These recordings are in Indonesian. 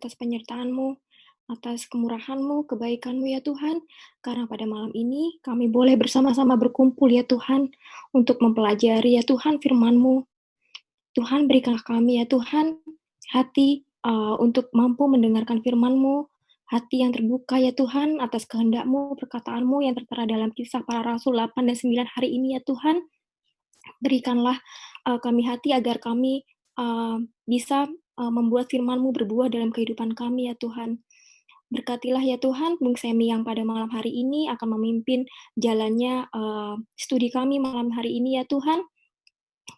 atas penyertaan-Mu, atas kemurahan-Mu, kebaikan-Mu ya Tuhan, karena pada malam ini kami boleh bersama-sama berkumpul ya Tuhan, untuk mempelajari ya Tuhan firman-Mu. Tuhan berikanlah kami ya Tuhan, hati untuk mampu mendengarkan firman-Mu, hati yang terbuka ya Tuhan atas kehendak-Mu, perkataan-Mu yang tertera dalam Kisah Para Rasul 8 dan 9 hari ini ya Tuhan. Berikanlah kami hati agar kami bisa membuat firman-Mu berbuah dalam kehidupan kami ya Tuhan. Berkatilah ya Tuhan Bung Semi yang pada malam hari ini akan memimpin jalannya studi kami malam hari ini ya Tuhan.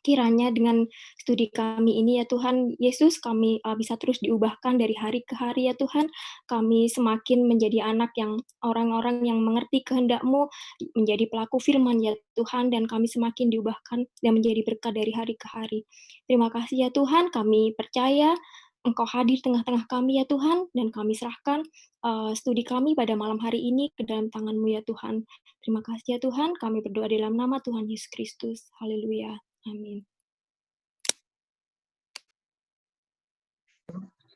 Kiranya dengan studi kami ini ya Tuhan Yesus, kami bisa terus diubahkan dari hari ke hari ya Tuhan. Kami semakin menjadi anak yang orang-orang yang mengerti kehendak-Mu, menjadi pelaku firman ya Tuhan, dan kami semakin diubahkan dan menjadi berkat dari hari ke hari. Terima kasih ya Tuhan, kami percaya Engkau hadir tengah-tengah kami ya Tuhan, dan kami serahkan studi kami pada malam hari ini ke dalam tangan-Mu ya Tuhan. Terima kasih ya Tuhan, kami berdoa dalam nama Tuhan Yesus Kristus. Haleluya. Amin.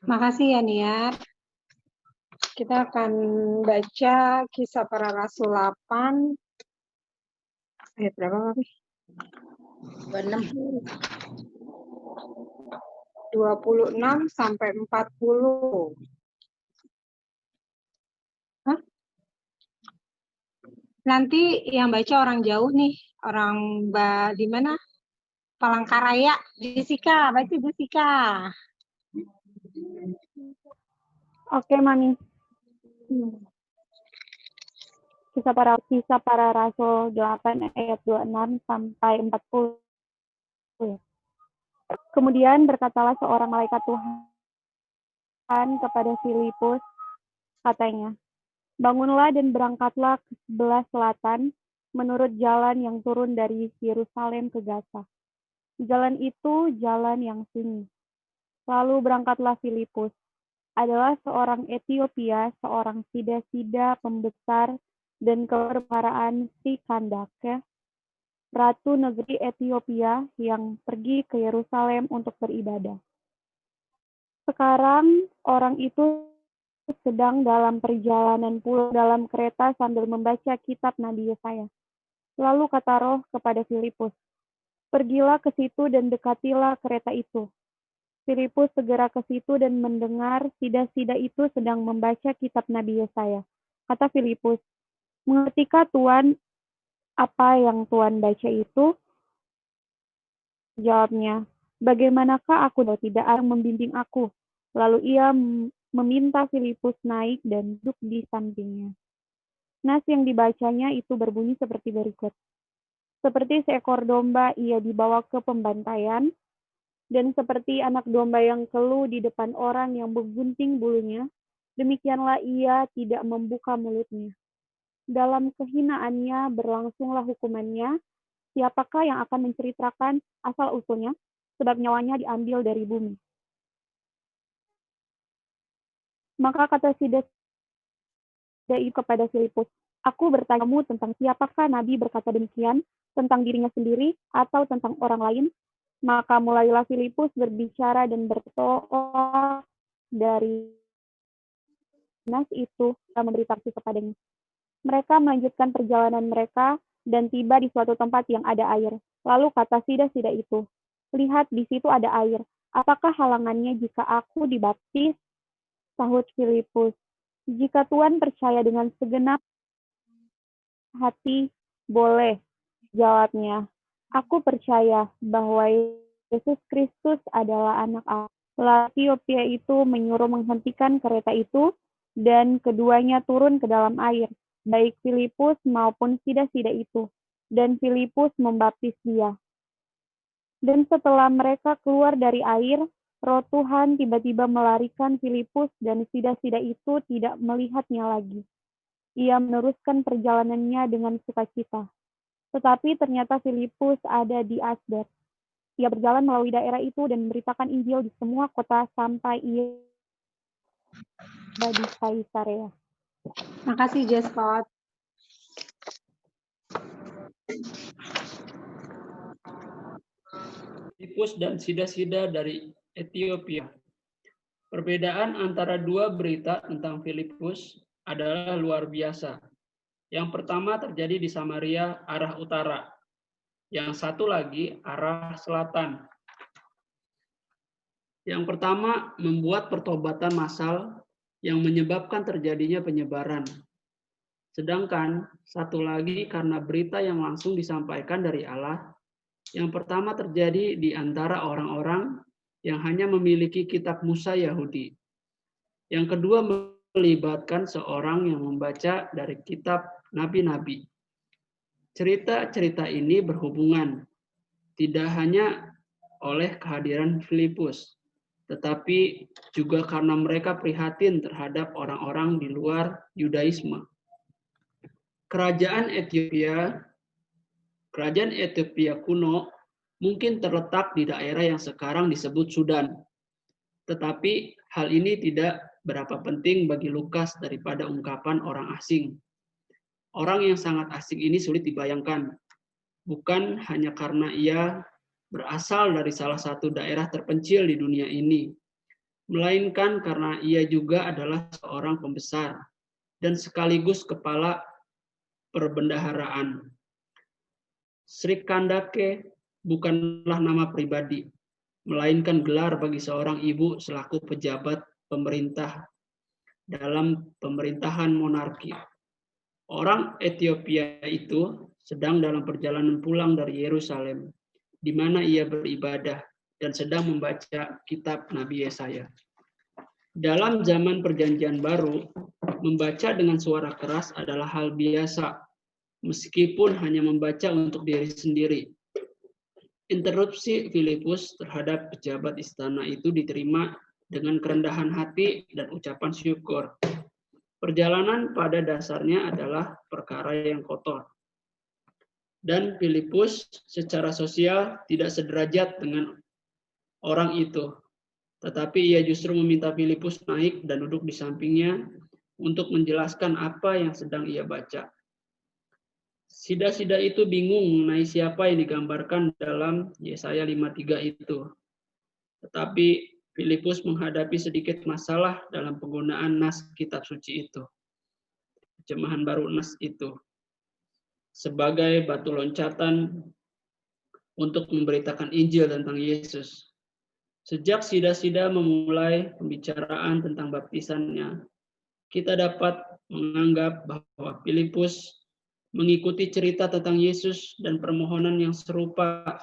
Makasih ya Niat. Kita akan baca Kisah Para Rasul 8 ayat berapa Papi? 26 sampai 40. Hah? Nanti yang baca orang jauh nih, orang di mana? Palangkaraya, Jessica, baca Jessica. Oke, Mami. Kisah para Rasul 8 ayat 26 sampai 40. Kemudian berkatalah seorang malaikat Tuhan kepada Filipus, katanya, "Bangunlah dan berangkatlah ke sebelah selatan menurut jalan yang turun dari Yerusalem ke Gaza. Jalan itu jalan yang sunyi." Lalu berangkatlah Filipus, adalah seorang Etiopia, seorang sida-sida pembesar dan keperparaan si Kandake, ratu negeri Etiopia yang pergi ke Yerusalem untuk beribadah. Sekarang orang itu sedang dalam perjalanan pulang dalam kereta sambil membaca kitab Nabi Yesaya. Lalu kata Roh kepada Filipus, "Pergilah ke situ dan dekatilah kereta itu." Filipus segera ke situ dan mendengar sida-sida itu sedang membaca kitab Nabi Yesaya. Kata Filipus, "Mengertikah Tuan apa yang Tuan baca itu?" Jawabnya, "Bagaimanakah aku tidak ada yang membimbing aku?" Lalu ia meminta Filipus naik dan duduk di sampingnya. Nas yang dibacanya itu berbunyi seperti berikut. Seperti seekor domba ia dibawa ke pembantaian, dan seperti anak domba yang keluh di depan orang yang menggunting bulunya, demikianlah ia tidak membuka mulutnya. Dalam kehinaannya berlangsunglah hukumannya. Siapakah yang akan menceritakan asal-usulnya? Sebab nyawanya diambil dari bumi. Maka kata sida itu kepada Filipus, "Aku bertanyamu tentang siapakah Nabi berkata demikian, tentang dirinya sendiri atau tentang orang lain?" Maka mulailah Filipus berbicara dan bertolak dari Nas itu dan memberitahu kepadanya. Mereka melanjutkan perjalanan mereka dan tiba di suatu tempat yang ada air. Lalu kata sida-sida itu, "Lihat, di situ ada air. Apakah halangannya jika aku dibaptis?" Sahut Filipus, "Jika Tuhan percaya dengan segenap hati, boleh." Jawabnya, "Aku percaya bahwa Yesus Kristus adalah anak Allah." Lalu Etiopia itu menyuruh menghentikan kereta itu, dan keduanya turun ke dalam air, baik Filipus maupun sida-sida itu, dan Filipus membaptis dia. Dan setelah mereka keluar dari air, Roh Tuhan tiba-tiba melarikan Filipus, dan sida-sida itu tidak melihatnya lagi. Ia meneruskan perjalanannya dengan sukacita. Tetapi ternyata Filipus ada di Asdod. Ia berjalan melalui daerah itu dan memberitakan Injil di semua kota sampai ia di Kaisarea. Makasih Jescott. Filipus dan sida-sida dari Etiopia. Perbedaan antara dua berita tentang Filipus adalah luar biasa. Yang pertama terjadi di Samaria arah utara. Yang satu lagi arah selatan. Yang pertama membuat pertobatan massal yang menyebabkan terjadinya penyebaran. Sedangkan satu lagi karena berita yang langsung disampaikan dari Allah. Yang pertama terjadi di antara orang-orang yang hanya memiliki kitab Musa Yahudi. Yang kedua melibatkan seorang yang membaca dari kitab nabi-nabi. Cerita-cerita ini berhubungan tidak hanya oleh kehadiran Filipus, tetapi juga karena mereka prihatin terhadap orang-orang di luar Yudaisme. Kerajaan Ethiopia kuno mungkin terletak di daerah yang sekarang disebut Sudan. Tetapi hal ini tidak berapa penting bagi Lukas daripada ungkapan orang asing. Orang yang sangat asing ini sulit dibayangkan, bukan hanya karena ia berasal dari salah satu daerah terpencil di dunia ini, melainkan karena ia juga adalah seorang pembesar dan sekaligus kepala perbendaharaan. Sri Kandake bukanlah nama pribadi, melainkan gelar bagi seorang ibu selaku pejabat pemerintah dalam pemerintahan monarki. Orang Ethiopia itu sedang dalam perjalanan pulang dari Yerusalem, di mana ia beribadah dan sedang membaca kitab Nabi Yesaya. Dalam zaman Perjanjian Baru, membaca dengan suara keras adalah hal biasa, meskipun hanya membaca untuk diri sendiri. Interupsi Filipus terhadap pejabat istana itu diterima dengan kerendahan hati dan ucapan syukur. Perjalanan pada dasarnya adalah perkara yang kotor. Dan Filipus secara sosial tidak sederajat dengan orang itu. Tetapi ia justru meminta Filipus naik dan duduk di sampingnya untuk menjelaskan apa yang sedang ia baca. Sida-sida itu bingung mengenai siapa yang digambarkan dalam Yesaya 53 itu. Tetapi Filipus menghadapi sedikit masalah dalam penggunaan nas kitab suci itu. Terjemahan baru nas itu. Sebagai batu loncatan untuk memberitakan Injil tentang Yesus. Sejak sida-sida memulai pembicaraan tentang baptisannya, kita dapat menganggap bahwa Filipus mengikuti cerita tentang Yesus dan permohonan yang serupa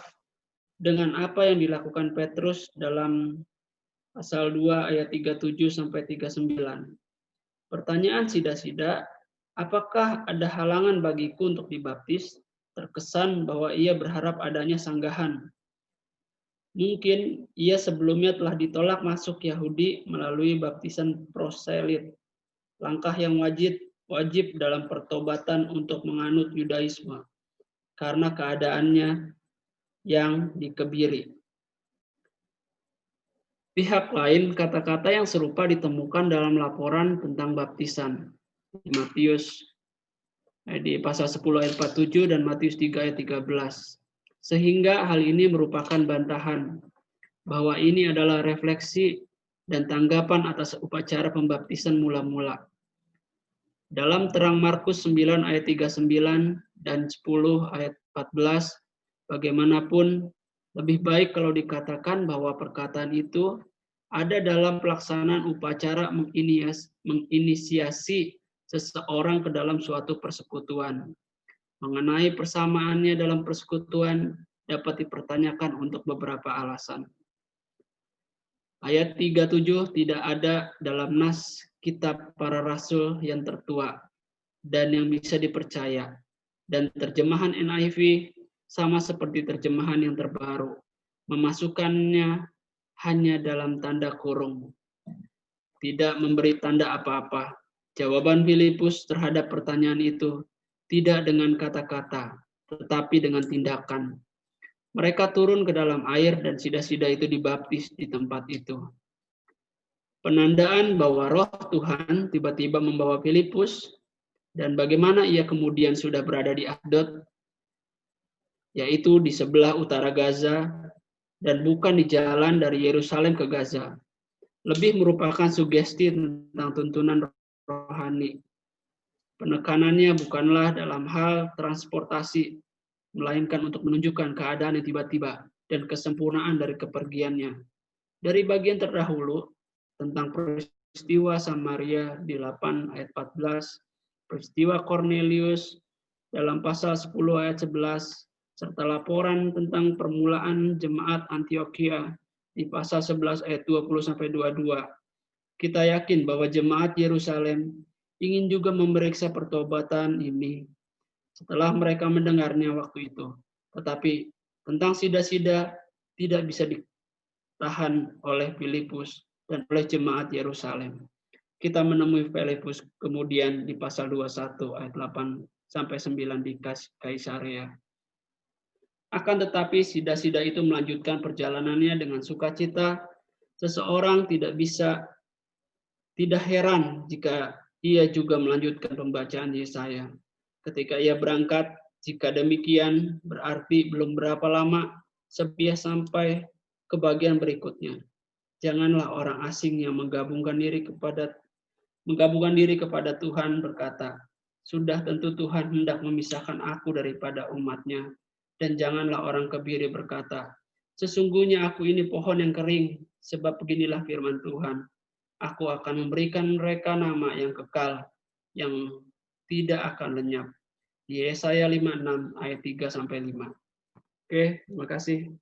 dengan apa yang dilakukan Petrus dalam pasal 2 ayat 37 sampai 39. Pertanyaan sida-sida, apakah ada halangan bagiku untuk dibaptis? Terkesan bahwa ia berharap adanya sanggahan. Mungkin ia sebelumnya telah ditolak masuk Yahudi melalui baptisan proselit, langkah yang wajib dalam pertobatan untuk menganut Yudaisme, karena keadaannya yang dikebiri. Pihak lain, kata-kata yang serupa ditemukan dalam laporan tentang baptisan di Matius di pasal 10 ayat 47 dan Matius 3 ayat 13. Sehingga hal ini merupakan bantahan bahwa ini adalah refleksi dan tanggapan atas upacara pembaptisan mula-mula. Dalam terang Markus 9 ayat 39 dan 10 ayat 14, bagaimanapun lebih baik kalau dikatakan bahwa perkataan itu ada dalam pelaksanaan upacara menginisiasi seseorang ke dalam suatu persekutuan. Mengenai persamaannya dalam persekutuan dapat dipertanyakan untuk beberapa alasan. Ayat 37 tidak ada dalam nas kitab para rasul yang tertua dan yang bisa dipercaya. Dan terjemahan NIV sama seperti terjemahan yang terbaru, memasukkannya hanya dalam tanda kurung. Tidak memberi tanda apa-apa. Jawaban Filipus terhadap pertanyaan itu tidak dengan kata-kata, tetapi dengan tindakan. Mereka turun ke dalam air dan sida-sida itu dibaptis di tempat itu. Penandaan bahwa roh Tuhan tiba-tiba membawa Filipus dan bagaimana ia kemudian sudah berada di Asdod, yaitu di sebelah utara Gaza dan bukan di jalan dari Yerusalem ke Gaza. lebih merupakan sugesti tentang tuntunan rohani. Penekanannya bukanlah dalam hal transportasi, melainkan untuk menunjukkan keadaan yang tiba-tiba dan kesempurnaan dari kepergiannya. Dari bagian terdahulu, tentang peristiwa Samaria di 8 ayat 14, peristiwa Cornelius dalam pasal 10 ayat 11, serta laporan tentang permulaan jemaat Antioquia di pasal 11 ayat 20-22. Kita yakin bahwa jemaat Yerusalem ingin juga memeriksa pertobatan ini setelah mereka mendengarnya waktu itu. Tetapi tentang sida-sida tidak bisa ditahan oleh Filipus dan oleh jemaat Yerusalem. Kita menemui Filipus kemudian di pasal 21 ayat 8-9 di Kaisarea. Akan tetapi sida-sida itu melanjutkan perjalanannya dengan sukacita. Seseorang tidak heran jika ia juga melanjutkan pembacaan Yesaya. Ketika ia berangkat, jika demikian berarti belum berapa lama sebelum sampai ke bagian berikutnya. Janganlah orang asing yang menggabungkan diri kepada Tuhan berkata, sudah tentu Tuhan hendak memisahkan aku daripada umatnya. Dan janganlah orang kebiri berkata, sesungguhnya aku ini pohon yang kering, sebab beginilah firman Tuhan. Aku akan memberikan mereka nama yang kekal, yang tidak akan lenyap. Yesaya 56 ayat 3-5. Oke, terima kasih.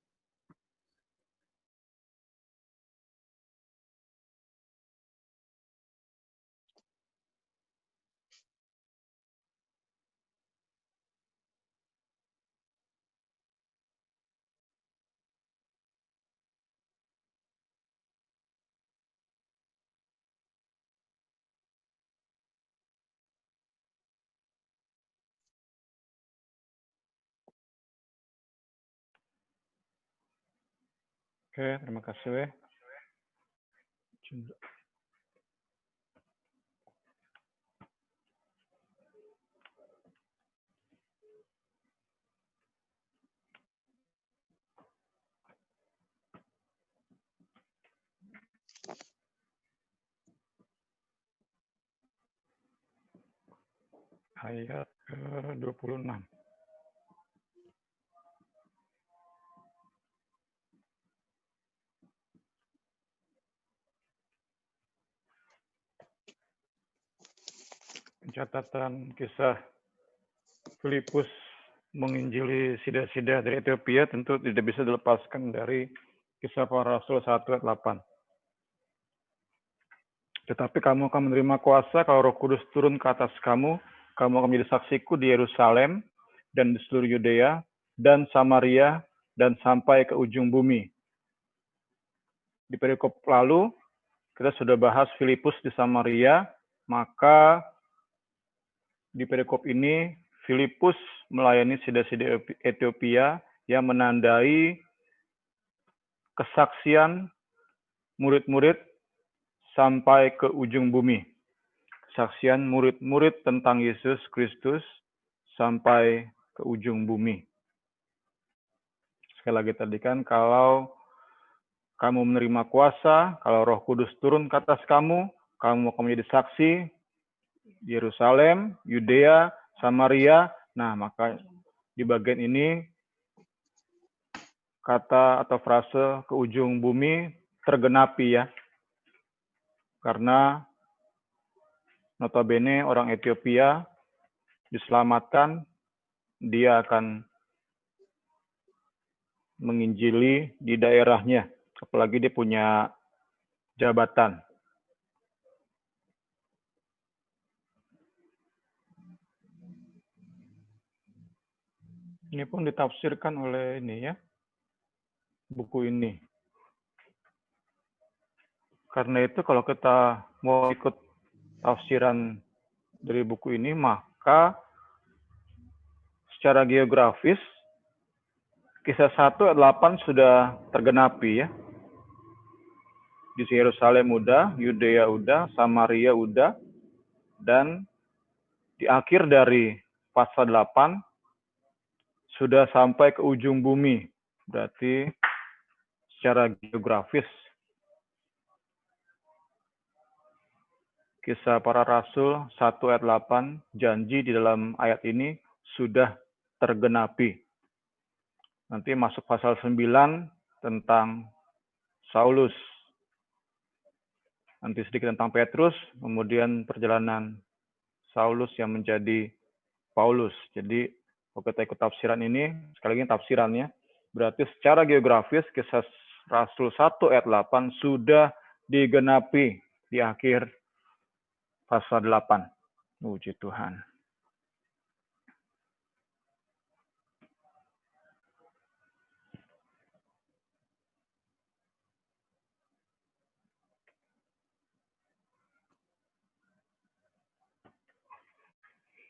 Oke, terima kasih. Ayat ke-26. Pencatatan kisah Filipus menginjili sida-sida dari Ethiopia tentu tidak bisa dilepaskan dari kisah para Rasul 1 ayat 8. Tetapi kamu akan menerima kuasa kalau Roh Kudus turun ke atas kamu. Kamu akan menjadi saksiku di Yerusalem dan di seluruh Yudea dan Samaria dan sampai ke ujung bumi. Di perikop lalu kita sudah bahas Filipus di Samaria, maka di perikop ini Filipus melayani sida-sida Ethiopia yang menandai kesaksian murid-murid sampai ke ujung bumi. Kesaksian murid-murid tentang Yesus Kristus sampai ke ujung bumi. Sekali lagi tadi kan, kalau kamu menerima kuasa, kalau Roh Kudus turun ke atas kamu akan menjadi saksi Yerusalem, Yudea, Samaria. Nah, maka di bagian ini kata atau frase ke ujung bumi tergenapi ya. Karena notabene orang Ethiopia diselamatkan, dia akan menginjili di daerahnya, apalagi dia punya jabatan. Ini pun ditafsirkan oleh ini ya, buku ini. Karena itu kalau kita mau ikut tafsiran dari buku ini, maka secara geografis kisah 1 ayat 8 sudah tergenapi ya. Di Yerusalem udah, Yudea udah, Samaria udah, dan di akhir dari pasal 8 sudah sampai ke ujung bumi. Berarti secara geografis Kisah Para Rasul 1 ayat 8, janji di dalam ayat ini sudah tergenapi. Nanti masuk pasal 9 tentang Saulus. Nanti sedikit tentang Petrus, kemudian perjalanan Saulus yang menjadi Paulus. Jadi, kalau kita ikut tafsiran ini, sekali lagi tafsirannya, berarti secara geografis Kisah Rasul 1 ayat 8 sudah digenapi di akhir pasal 8. Puji Tuhan.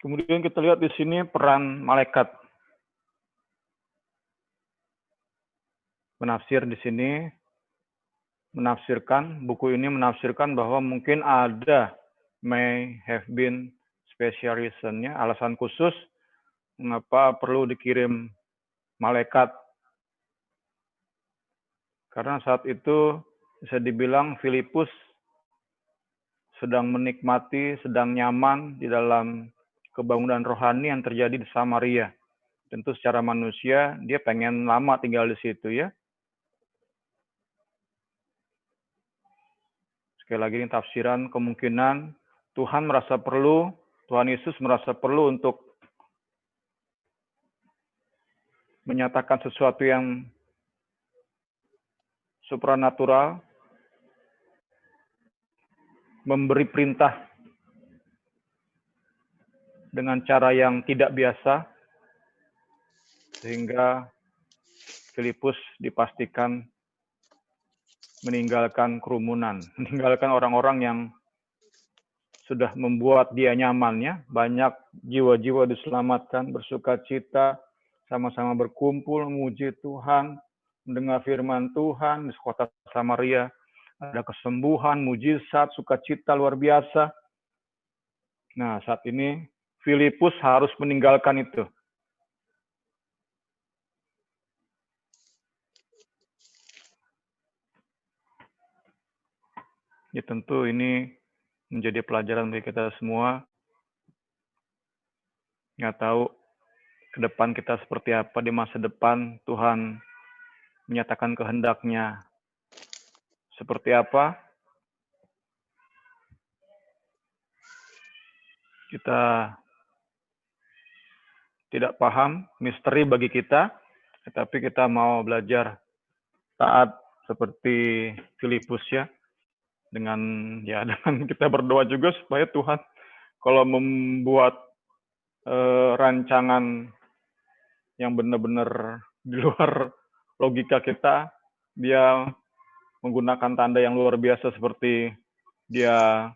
Kemudian kita lihat di sini peran malaikat. Penafsir di sini menafsirkan, buku ini menafsirkan bahwa mungkin ada may have been special reason-nya, alasan khusus mengapa perlu dikirim malaikat. Karena saat itu bisa dibilang Filipus sedang menikmati, sedang nyaman di dalam kebangunan rohani yang terjadi di Samaria. Tentu secara manusia dia pengen lama tinggal di situ ya. Sekali lagi ini tafsiran, kemungkinan Tuhan Yesus merasa perlu untuk menyatakan sesuatu yang supranatural, memberi perintah dengan cara yang tidak biasa, sehingga Filipus dipastikan meninggalkan kerumunan, meninggalkan orang-orang yang sudah membuat dia nyaman ya. Banyak jiwa-jiwa diselamatkan, bersukacita, sama-sama berkumpul, memuji Tuhan, mendengar firman Tuhan di kota Samaria. Ada kesembuhan, mujizat, sukacita luar biasa. Nah, saat ini Filipus harus meninggalkan itu. Ya tentu ini menjadi pelajaran bagi kita semua. Nggak tahu ke depan kita seperti apa di masa depan. Tuhan menyatakan kehendaknya seperti apa. Kita tidak paham, misteri bagi kita, tetapi kita mau belajar taat seperti Filipus ya. Dengan kita berdoa juga supaya Tuhan kalau membuat rancangan yang benar-benar di luar logika kita, dia menggunakan tanda yang luar biasa seperti dia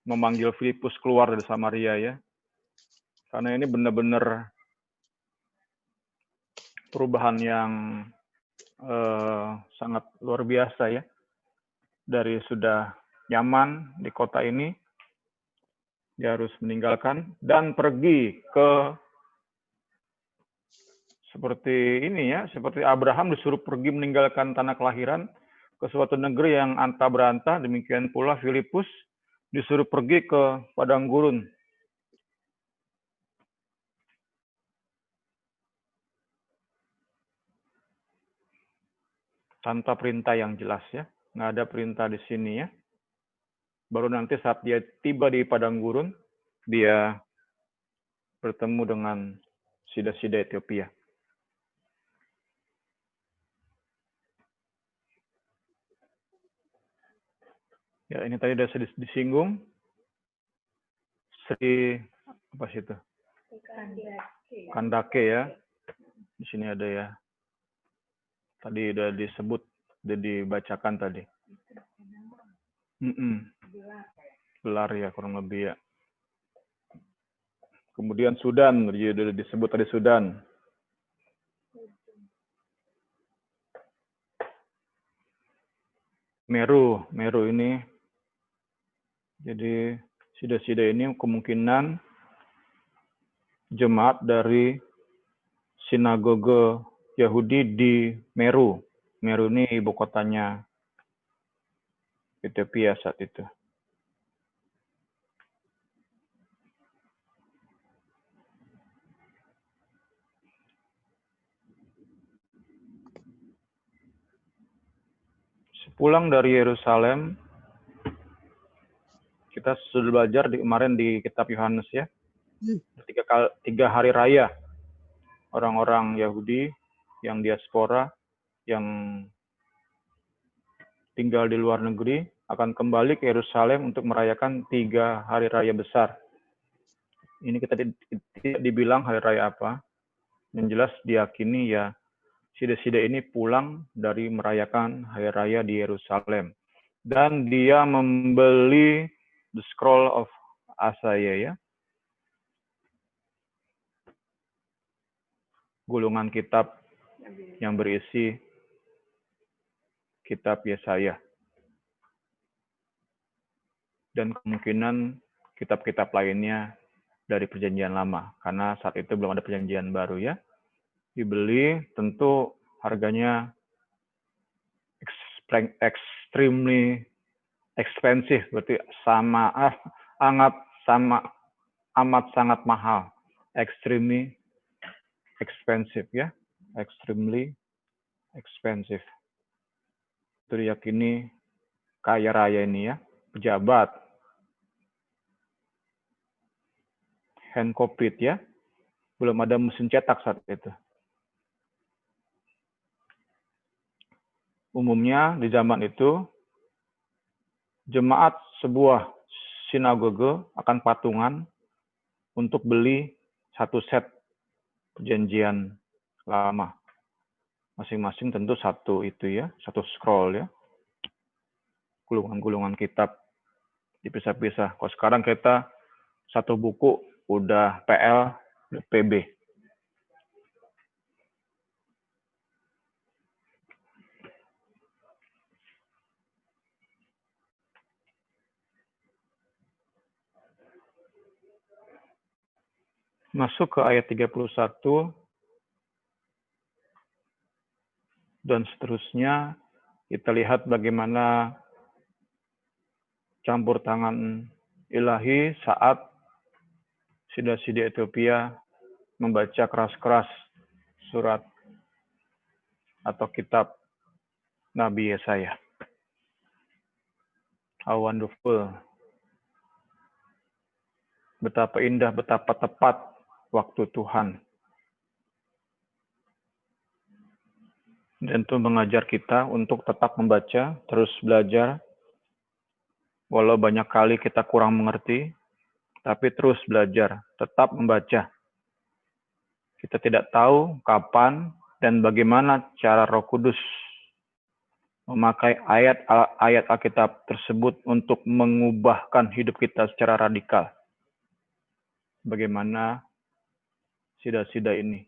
memanggil Filipus keluar dari Samaria ya. Karena ini benar-benar perubahan yang sangat luar biasa ya. Dari sudah nyaman di kota ini, dia harus meninggalkan dan pergi ke seperti ini ya, seperti Abraham disuruh pergi meninggalkan tanah kelahiran ke suatu negeri yang antah berantah, demikian pula Filipus disuruh pergi ke padang gurun. Tanpa perintah yang jelas ya. Nggak ada perintah di sini ya. Baru nanti saat dia tiba di padang gurun, dia bertemu dengan sida-sida Ethiopia. Ya, ini tadi sudah disinggung. Apa sih itu? Kandake ya. Di sini ada ya. Tadi udah disebut, udah dibacakan tadi. Gelar ya kurang lebih ya. Kemudian Sudan, udah disebut tadi Sudan. Meru ini. Jadi sida-sida ini kemungkinan jemaat dari sinagoge Yahudi di Meru. Meru ini ibu kotanya Ethiopia saat itu. Pulang dari Yerusalem, kita sudah belajar kemarin di kitab Yohanes ya. 3 hari raya orang-orang Yahudi yang diaspora, yang tinggal di luar negeri, akan kembali ke Yerusalem untuk merayakan 3 hari raya besar. Ini kita tidak dibilang hari raya apa. Yang jelas diyakini ya, sida-sida ini pulang dari merayakan hari raya di Yerusalem. Dan dia membeli the scroll of Isaiah ya. Gulungan kitab yang berisi kitab Yesaya. Dan kemungkinan kitab-kitab lainnya dari perjanjian lama. Karena saat itu belum ada perjanjian baru ya. Dibeli, tentu harganya extremely expensive, berarti amat sangat mahal. Extremely expensive ya. Extremely expensive. Itu diyakini kaya raya ini ya, pejabat, hand copied ya, belum ada mesin cetak saat itu. Umumnya di zaman itu, jemaat sebuah sinagoge akan patungan untuk beli 1 set perjanjian lama. Masing-masing tentu 1 itu ya, 1 scroll ya. Gulungan-gulungan kitab dipisah-pisah. Kalau sekarang kita 1 buku udah PL, PB. Masuk ke ayat 31 dan seterusnya, kita lihat bagaimana campur tangan ilahi saat sida-sida Ethiopia membaca keras-keras surat atau kitab Nabi Yesaya. How wonderful. Betapa indah, betapa tepat waktu Tuhan. Dan itu mengajar kita untuk tetap membaca, terus belajar. Walau banyak kali kita kurang mengerti, tapi terus belajar, tetap membaca. Kita tidak tahu kapan dan bagaimana cara Roh Kudus memakai ayat-ayat Alkitab tersebut untuk mengubahkan hidup kita secara radikal. Bagaimana sida-sida ini.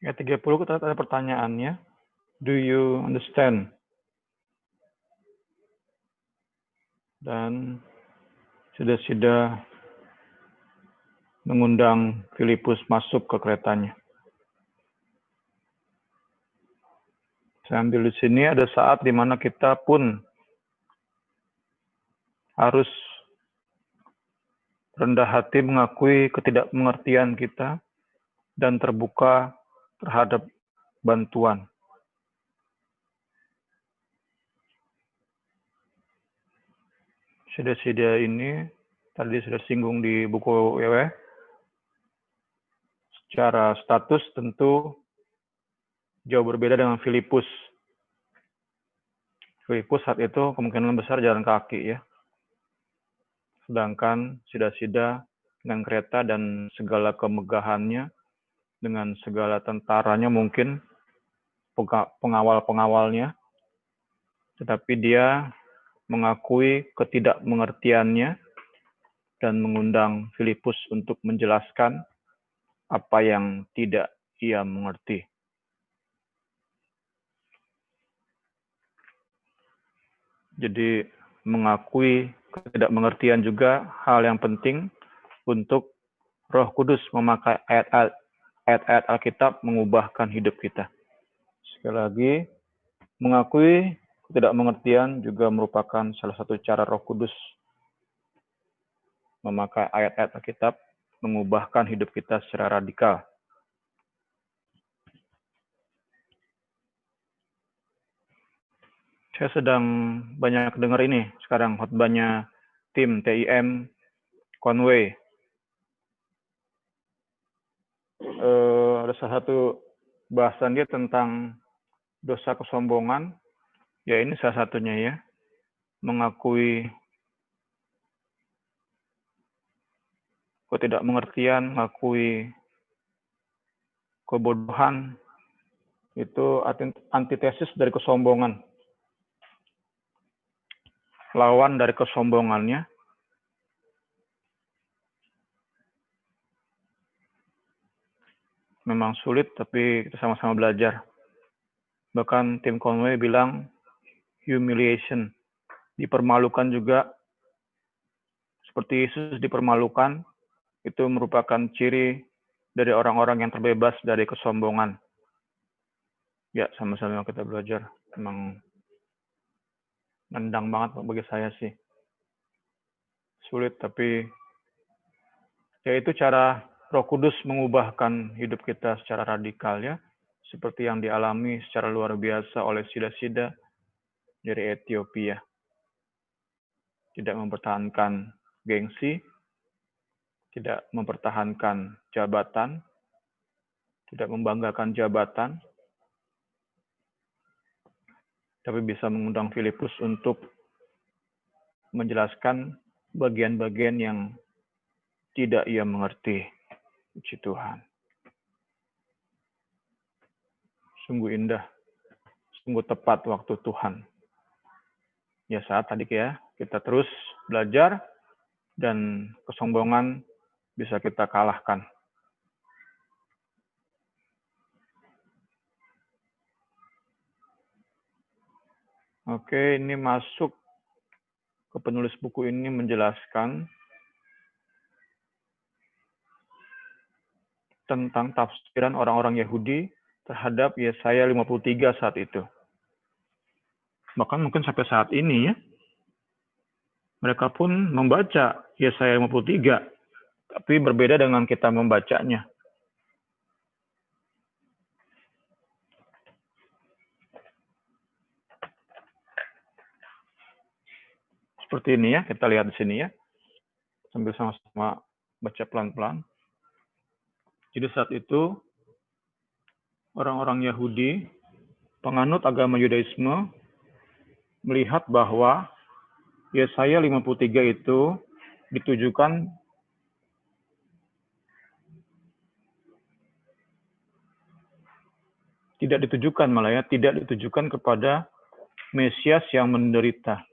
Ayat 30 kita ada pertanyaannya. Do you understand? Dan sida-sida mengundang Filipus masuk ke keretanya. Saya ambil di sini ada saat di mana kita pun harus rendah hati mengakui ketidakmengertian kita dan terbuka terhadap bantuan. Sida-sida ini tadi sudah singgung di buku WW. Secara status tentu jauh berbeda dengan Filipus. Filipus saat itu kemungkinan besar jalan kaki ya. Sedangkan sida-sida dengan kereta dan segala kemegahannya, dengan segala tentaranya mungkin, pengawal-pengawalnya, tetapi dia mengakui ketidakmengertiannya dan mengundang Filipus untuk menjelaskan apa yang tidak ia mengerti. Jadi mengakui ketidakmengertian juga hal yang penting untuk Roh Kudus memakai ayat-ayat Alkitab mengubahkan hidup kita. Sekali lagi, mengakui ketidakmengertian juga merupakan salah satu cara Roh Kudus memakai ayat-ayat Alkitab mengubahkan hidup kita secara radikal. Saya sedang banyak dengar ini sekarang khotbahnya tim TIM Conway. Ada salah satu bahasan dia tentang dosa kesombongan. Ya ini salah satunya ya. Mengakui ketidakmengertian, mengakui kebodohan, itu antitesis dari kesombongan. Lawan dari kesombongannya memang sulit, tapi kita sama-sama belajar. Bahkan Tim Conway bilang humiliation, dipermalukan juga, seperti Yesus dipermalukan, itu merupakan ciri dari orang-orang yang terbebas dari kesombongan. Ya, sama-sama kita belajar. Memang nendang banget bagi saya sih. Sulit, tapi ya itu cara Roh Kudus mengubahkan hidup kita secara radikal ya. Seperti yang dialami secara luar biasa oleh Sida-Sida dari Ethiopia. Tidak mempertahankan gengsi, tidak mempertahankan jabatan, tidak membanggakan jabatan, tapi bisa mengundang Filipus untuk menjelaskan bagian-bagian yang tidak ia mengerti. Puji Tuhan. Sungguh indah, sungguh tepat waktu Tuhan. Ya saat tadi ya, kita terus belajar dan kesombongan bisa kita kalahkan. Oke, ini masuk ke penulis buku ini menjelaskan tentang tafsiran orang-orang Yahudi terhadap Yesaya 53 saat itu. Bahkan mungkin sampai saat ini ya, mereka pun membaca Yesaya 53, tapi berbeda dengan kita membacanya. Seperti ini ya, kita lihat di sini ya. Sambil sama-sama baca pelan-pelan. Jadi saat itu, orang-orang Yahudi, penganut agama Yudaisme, melihat bahwa Yesaya 53 itu ditujukan tidak ditujukan kepada Mesias yang menderita.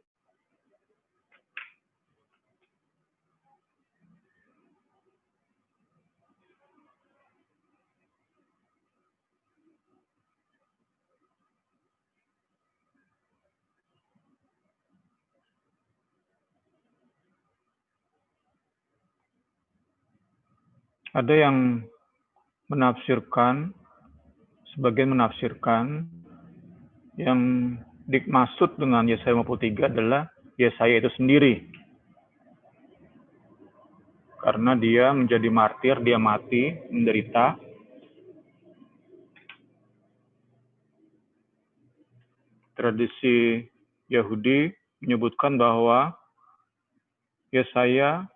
Ada yang menafsirkan, sebagian menafsirkan, yang dimaksud dengan Yesaya 53 adalah Yesaya itu sendiri. Karena dia menjadi martir, dia mati, menderita. Tradisi Yahudi menyebutkan bahwa Yesaya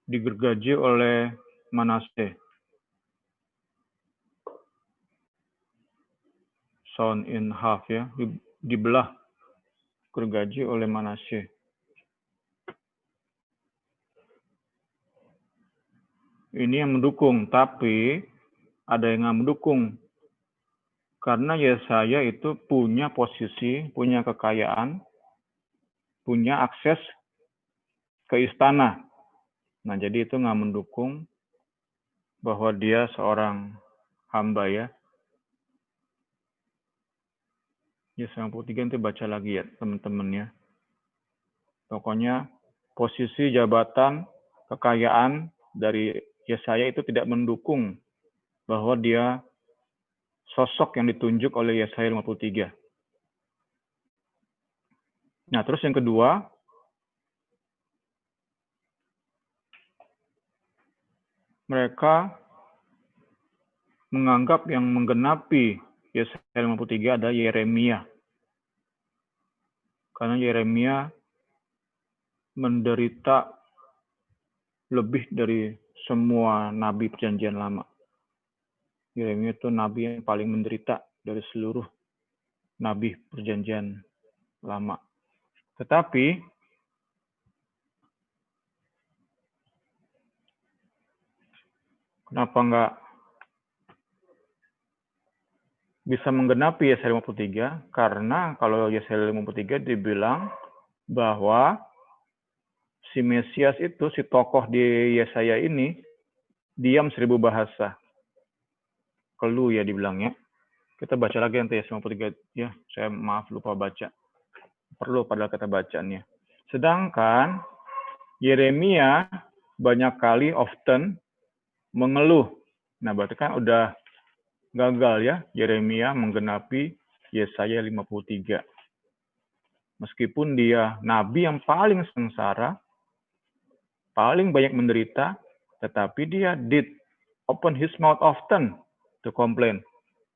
digergaji oleh Manase. Sawn in half ya, dibelah, gergaji oleh Manase. Ini yang mendukung, tapi ada yang nggak mendukung. Karena Yesaya itu punya posisi, punya kekayaan, punya akses ke istana. Nah, jadi itu nggak mendukung bahwa dia seorang hamba ya. Yesaya 63 nanti baca lagi ya teman-teman ya. Pokoknya posisi jabatan, kekayaan dari Yesaya itu tidak mendukung bahwa dia sosok yang ditunjuk oleh Yesaya 53. Nah, terus yang kedua, mereka menganggap yang menggenapi Yesaya 53 adalah Yeremia. Karena Yeremia menderita lebih dari semua nabi perjanjian lama. Yeremia itu nabi yang paling menderita dari seluruh nabi perjanjian lama. Tetapi kenapa enggak bisa menggenapi Yesaya 53? Karena kalau Yesaya 53 dibilang bahwa si Mesias itu, si tokoh di Yesaya ini, diam 1000 bahasa. Keluh ya dibilangnya. Kita baca lagi nanti Yesaya 53 ya. Saya maaf lupa baca. Perlu padahal kita bacaannya. Sedangkan Yeremia banyak kali often mengeluh. Nah, berarti kan udah gagal ya Yeremia menggenapi Yesaya 53. Meskipun dia nabi yang paling sengsara, paling banyak menderita, tetapi dia did open his mouth often to complain.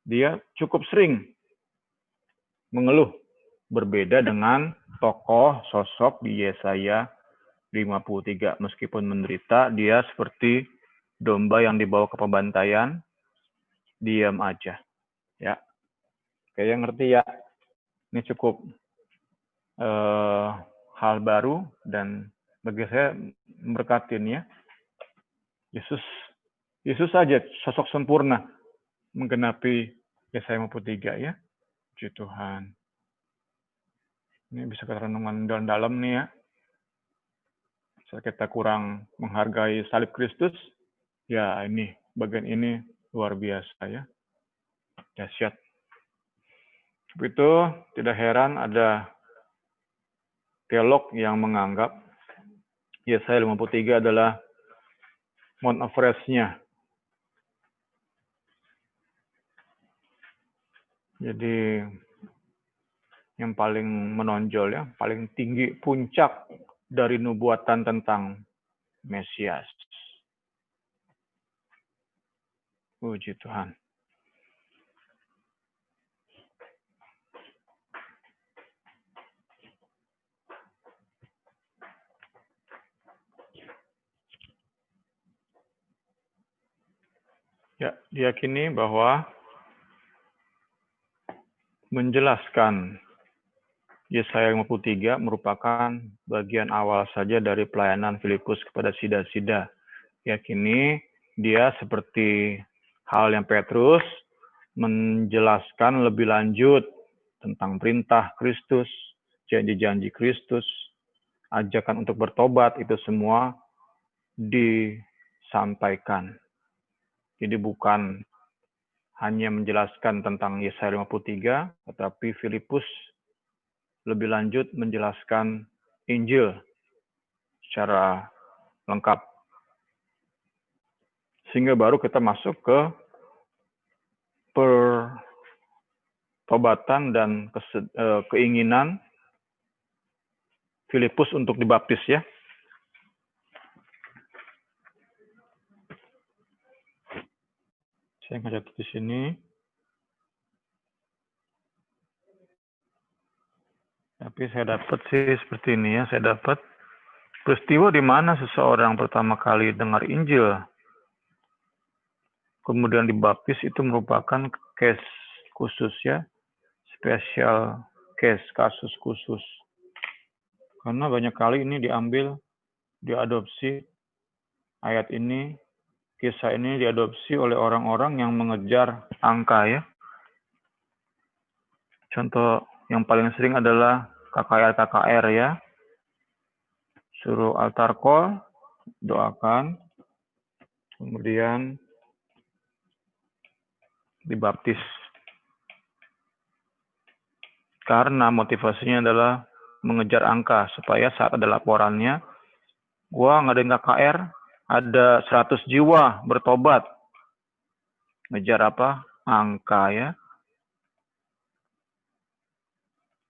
Dia cukup sering mengeluh. Berbeda dengan tokoh sosok di Yesaya 53. Meskipun menderita, dia seperti domba yang dibawa ke pembantaian, diam aja. Ya, kayaknya ngerti ya. Ini cukup hal baru dan bagi saya memberkatin ya. Yesus saja sosok sempurna menggenapi Yesaya 53 ya. Puji Tuhan. Ini bisa kita renungan dalam-dalam nih ya. Saat kita kurang menghargai salib Kristus, ya ini bagian ini luar biasa ya. Dahsyat. Begitu tidak heran ada teolog yang menganggap Yesaya 53 adalah Mount Everest-nya. Jadi yang paling menonjol ya, paling tinggi puncak dari nubuatan tentang Mesias. Puji Tuhan. Ya, diyakini bahwa menjelaskan Yesaya 53 merupakan bagian awal saja dari pelayanan Filipus kepada sida-sida. Yakini dia seperti hal yang Petrus menjelaskan lebih lanjut tentang perintah Kristus, janji-janji Kristus, ajakan untuk bertobat, itu semua disampaikan. Jadi bukan hanya menjelaskan tentang Yesaya 53, tetapi Filipus lebih lanjut menjelaskan Injil secara lengkap. Sehingga baru kita masuk ke pertobatan dan keinginan Filipus untuk dibaptis ya. Saya ngecatat di sini. Tapi saya dapat sih seperti ini ya. Saya dapat peristiwa di mana seseorang pertama kali dengar Injil, kemudian dibaptis, itu merupakan case khusus ya. Special case, kasus khusus. Karena banyak kali ini diadopsi, ayat ini, kisah ini diadopsi oleh orang-orang yang mengejar angka ya. Contoh yang paling sering adalah KKR ya. Suruh altar call, doakan, kemudian dibaptis. Karena motivasinya adalah mengejar angka, supaya saat ada laporannya, gua ngadain KKR, ada 100 jiwa bertobat. Ngejar apa? Angka ya.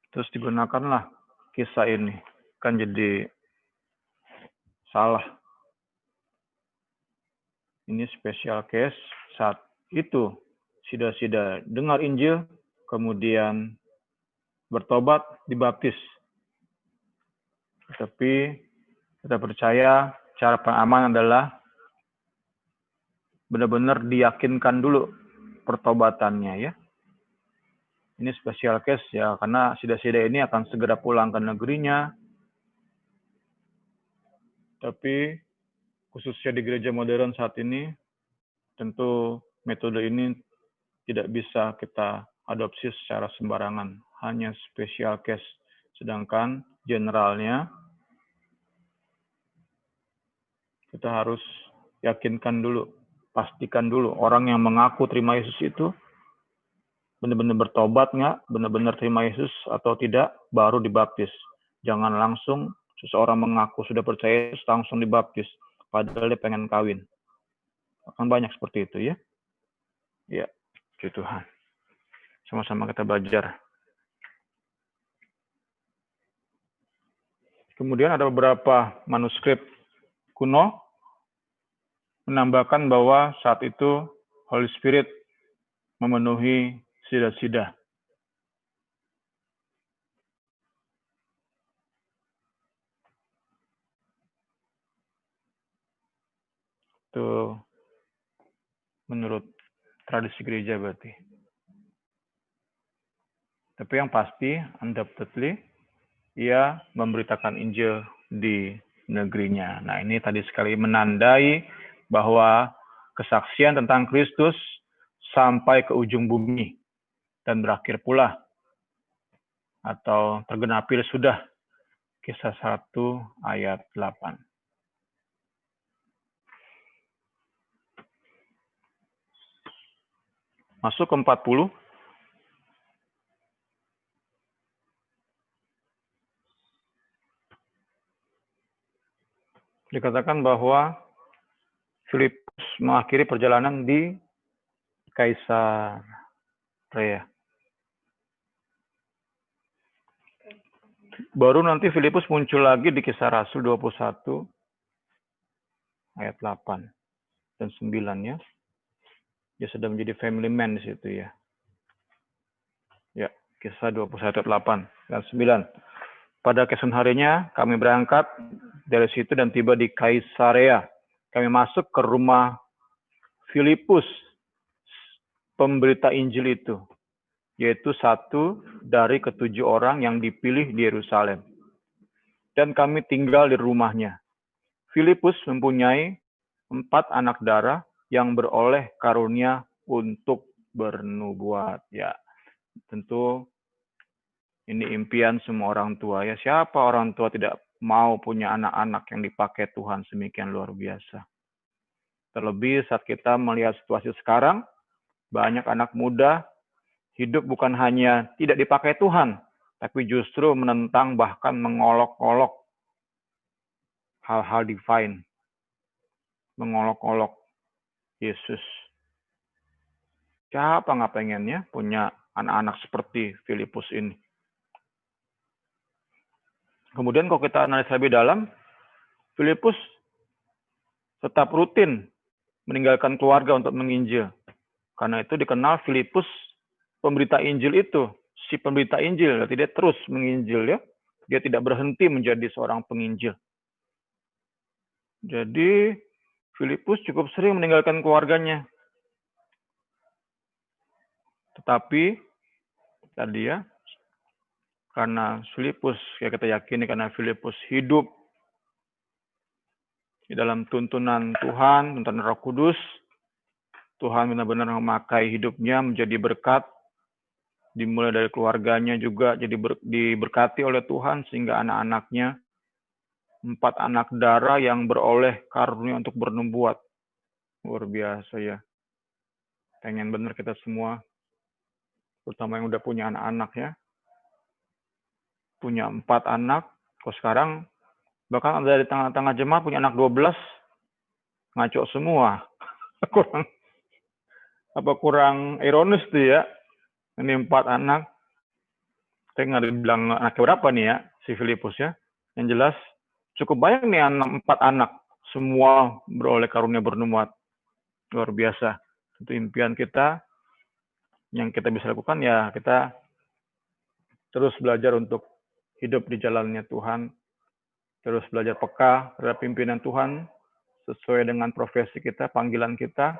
Terus digunakanlah kisah ini. Kan jadi salah. Ini special case saat itu sida-sida dengar Injil, kemudian bertobat, dibaptis. Tapi kita percaya cara pengaman adalah benar-benar diyakinkan dulu pertobatannya ya. Ini special case ya, karena sida-sida ini akan segera pulang ke negerinya. Tapi khususnya di gereja modern saat ini, tentu metode ini tidak bisa kita adopsi secara sembarangan. Hanya special case. Sedangkan generalnya, kita harus yakinkan dulu, pastikan dulu orang yang mengaku terima Yesus itu benar-benar bertobat nggak, benar-benar terima Yesus atau tidak, baru dibaptis. Jangan langsung seseorang mengaku sudah percaya Yesus langsung dibaptis, padahal dia pengen kawin. Akan banyak seperti itu ya. Ya, puji Tuhan. Sama-sama kita belajar. Kemudian ada beberapa manuskrip kuno menambahkan bahwa saat itu Holy Spirit memenuhi sida-sida. Itu menurut tradisi gereja berarti. Tapi yang pasti, undoubtedly, ia memberitakan Injil di negerinya. Nah, ini tadi sekali menandai bahwa kesaksian tentang Kristus sampai ke ujung bumi dan berakhir pula atau tergenapi sudah Kisah 1 ayat 8. Masuk ke 40. Dikatakan bahwa Filipus mengakhiri perjalanan di Kaisarea. Baru nanti Filipus muncul lagi di Kisah Rasul 21 ayat 8 dan 9 ya. Dia sudah menjadi family man di situ ya. Ya, Kisah 21 ayat 8 dan 9. Pada keesokan harinya kami berangkat dari situ dan tiba di Kaisarea. Kami masuk ke rumah Filipus, pemberita Injil itu, yaitu satu dari ketujuh orang yang dipilih di Yerusalem. Dan kami tinggal di rumahnya. Filipus mempunyai 4 anak darah yang beroleh karunia untuk bernubuat. Ya, tentu ini impian semua orang tua ya. Siapa orang tua tidak mau punya anak-anak yang dipakai Tuhan semikian luar biasa. Terlebih saat kita melihat situasi sekarang, banyak anak muda hidup bukan hanya tidak dipakai Tuhan, tapi justru menentang bahkan mengolok-olok hal-hal divine. Mengolok-olok Yesus. Siapa nggak pengennya punya anak-anak seperti Filipus ini? Kemudian kalau kita analisa lebih dalam, Filipus tetap rutin meninggalkan keluarga untuk menginjil. Karena itu dikenal Filipus pemberita Injil itu. Si pemberita Injil, berarti dia terus menginjil ya. Dia tidak berhenti menjadi seorang penginjil. Jadi Filipus cukup sering meninggalkan keluarganya. Tetapi tadi ya, karena Filipus, ya kita yakini karena Filipus hidup di dalam tuntunan Tuhan, tuntunan Roh Kudus, Tuhan benar-benar memakai hidupnya menjadi berkat, dimulai dari keluarganya juga jadi diberkati oleh Tuhan, sehingga anak-anaknya 4 anak darah yang beroleh karunia untuk bernubuat. Luar biasa ya. Pengen bener kita semua, terutama yang udah punya anak-anak ya. Punya 4 anak, kok sekarang bahkan ada di tengah-tengah jemaat punya anak 12, ngaco semua. kurang ironis tuh ya. Ini 4 anak. Saya nggak dibilang anaknya berapa nih ya, si Filipus ya. Yang jelas cukup banyak nih 4 anak. Semua beroleh karunia bernubuat. Luar biasa. Itu impian kita. Yang kita bisa lakukan ya kita terus belajar untuk hidup di jalannya Tuhan. Terus belajar peka terhadap pimpinan Tuhan. Sesuai dengan profesi kita, panggilan kita.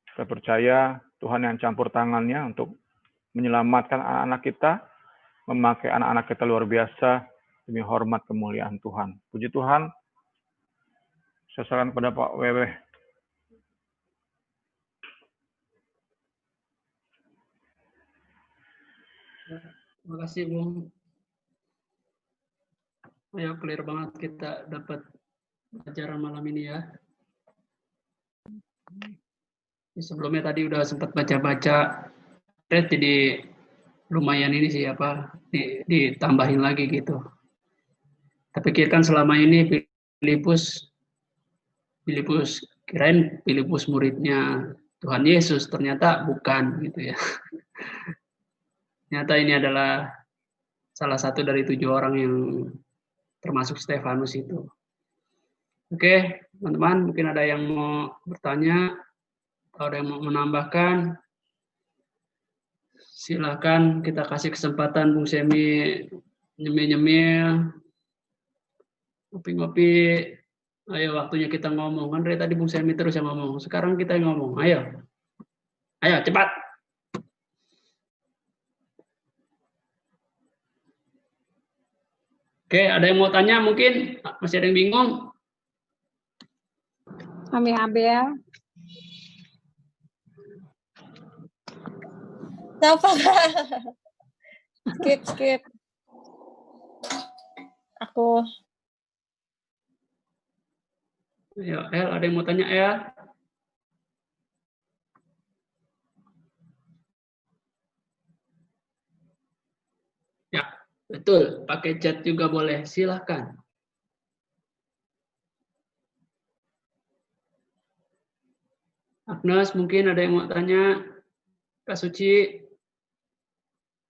Kita percaya Tuhan yang campur tangannya untuk menyelamatkan anak-anak kita, memakai anak-anak kita luar biasa demi hormat kemuliaan Tuhan. Puji Tuhan. Saya serahkan kepada Pak Wewe. Terima kasih, Bung. Ya, clear banget kita dapat pelajaran malam ini ya. Sebelumnya tadi udah sempat baca-baca, jadi lumayan ini sih ditambahin lagi gitu. Tapi pikirkan selama ini Filipus kirain Filipus muridnya Tuhan Yesus, ternyata bukan gitu ya. Ternyata ini adalah salah satu dari 7 orang yang termasuk Stefanus itu. Oke, teman-teman, mungkin ada yang mau bertanya atau ada yang mau menambahkan. Silakan, kita kasih kesempatan Bung Semi nyemil-nyemil, ngopi-ngopi. Ayo, waktunya kita ngomong. Kan dari tadi Bung Semi terus yang ngomong. Sekarang kita yang ngomong. Ayo, cepat. Oke, ada yang mau tanya mungkin? Masih ada yang bingung? Kami Abel. Kenapa? Skip. Aku. Ayo, El, ada yang mau tanya, El? Ya, betul. Pakai chat juga boleh. Silahkan. Agnes, mungkin ada yang mau tanya? Kak Suci?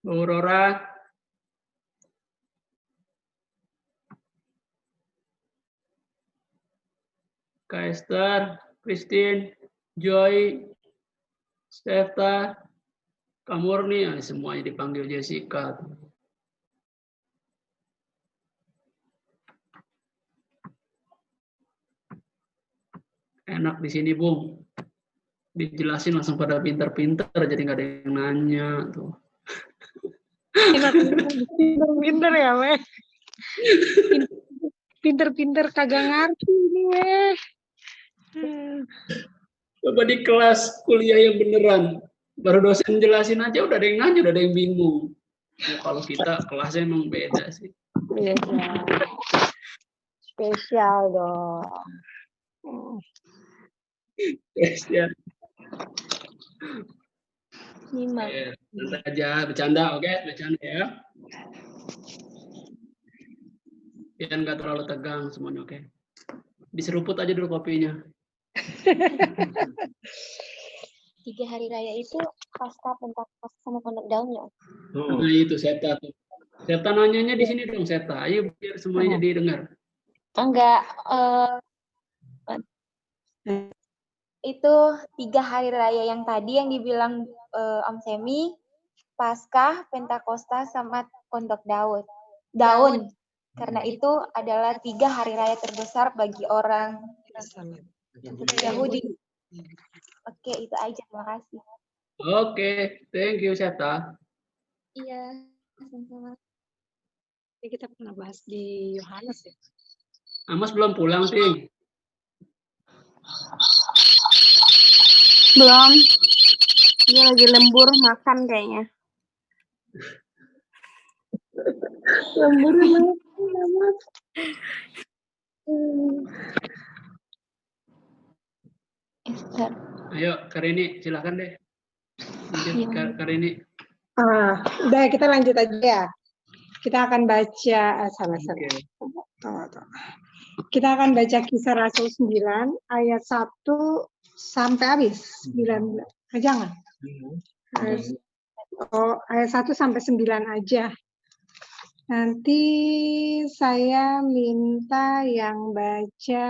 Bu Aurora? Kak Esther? Christine? Joy? Stefta? Kak Murni? Semuanya dipanggil Jessica. Enak di sini, Bung. Dijelasin langsung pada pinter-pinter, jadi nggak ada yang nanya tuh. Pinter ya, weh. Pinter-pinter kagak ngerti ini, weh. Coba di kelas kuliah yang beneran, baru dosen jelasin aja udah ada yang nanya, udah ada yang bingung. Ya, kalau kita kelasnya emang beda sih. Iya, spesial dong. Ya. Nyimak. Santai aja, bercanda, oke? Bercanda ya. Biar nggak terlalu tegang semuanya, oke? Diseruput aja dulu kopinya. 3 hari raya itu pasca Pentakosta sama Pondok Daun ya? Nah itu Seta tuh. Seta nanyanya di sini dong, Seta. Ayo biar semuanya jadi dengar. Enggak. Itu 3 hari raya yang tadi yang dibilang Om Semi, Paskah, Pentakosta, sama Pondok Daun. Karena itu adalah 3 hari raya terbesar bagi orang Yahudi. Oke, itu aja. Terima kasih. Oke, thank you, Seta. Iya, sama-sama. Ini kita pernah bahas di Yohanes ya. Amos belum pulang, Ting. Belum. Dia lagi lembur makan kayaknya. Lembur banget. Esther. Ayo, Karini, silakan deh. Lanjut, Karini. Udah, kita lanjut aja ya. Kita akan baca, salah. Oke. Kita akan baca Kisah Rasul 9, ayat 1 sampai habis. 9, jangan. Ayat 1 sampai 9 aja. Nanti saya minta yang baca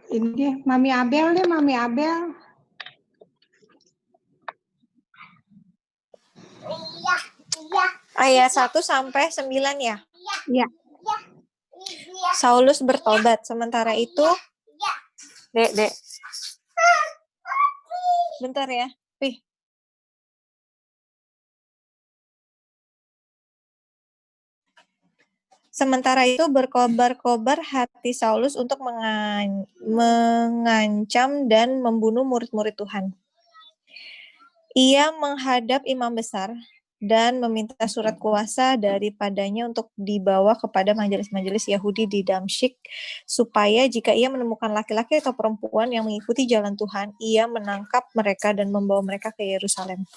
ini deh, Mami Abel. Ayat 1 sampai 9 ya? Iya. Saulus bertobat. Sementara itu, Dek. Bentar ya. Sementara itu berkobar-kobar hati Saulus untuk mengancam dan membunuh murid-murid Tuhan. Ia menghadap imam besar dan meminta surat kuasa daripadanya untuk dibawa kepada majelis-majelis Yahudi di Damsyik, supaya jika ia menemukan laki-laki atau perempuan yang mengikuti jalan Tuhan, ia menangkap mereka dan membawa mereka ke Yerusalem.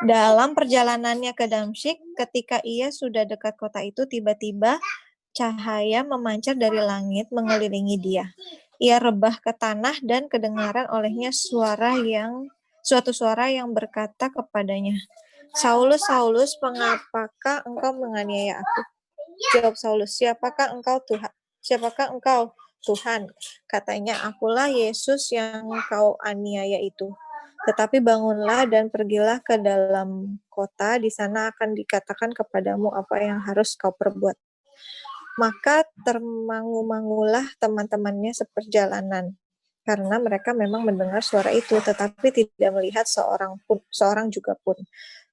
Dalam perjalanannya ke Damsyik, ketika ia sudah dekat kota itu, tiba-tiba cahaya memancar dari langit mengelilingi dia. Ia rebah ke tanah dan kedengaran olehnya suatu suara yang berkata kepadanya, "Saulus, Saulus, mengapakah engkau menganiaya aku?" Jawab Saulus, "Siapakah engkau, Tuhan?" "Siapakah engkau, Tuhan?" Katanya, "Akulah Yesus yang kau aniaya itu. Tetapi bangunlah dan pergilah ke dalam kota, di sana akan dikatakan kepadamu apa yang harus kau perbuat." Maka termangu-mangulah teman-temannya seperjalanan, karena mereka memang mendengar suara itu, tetapi tidak melihat seorang juga pun.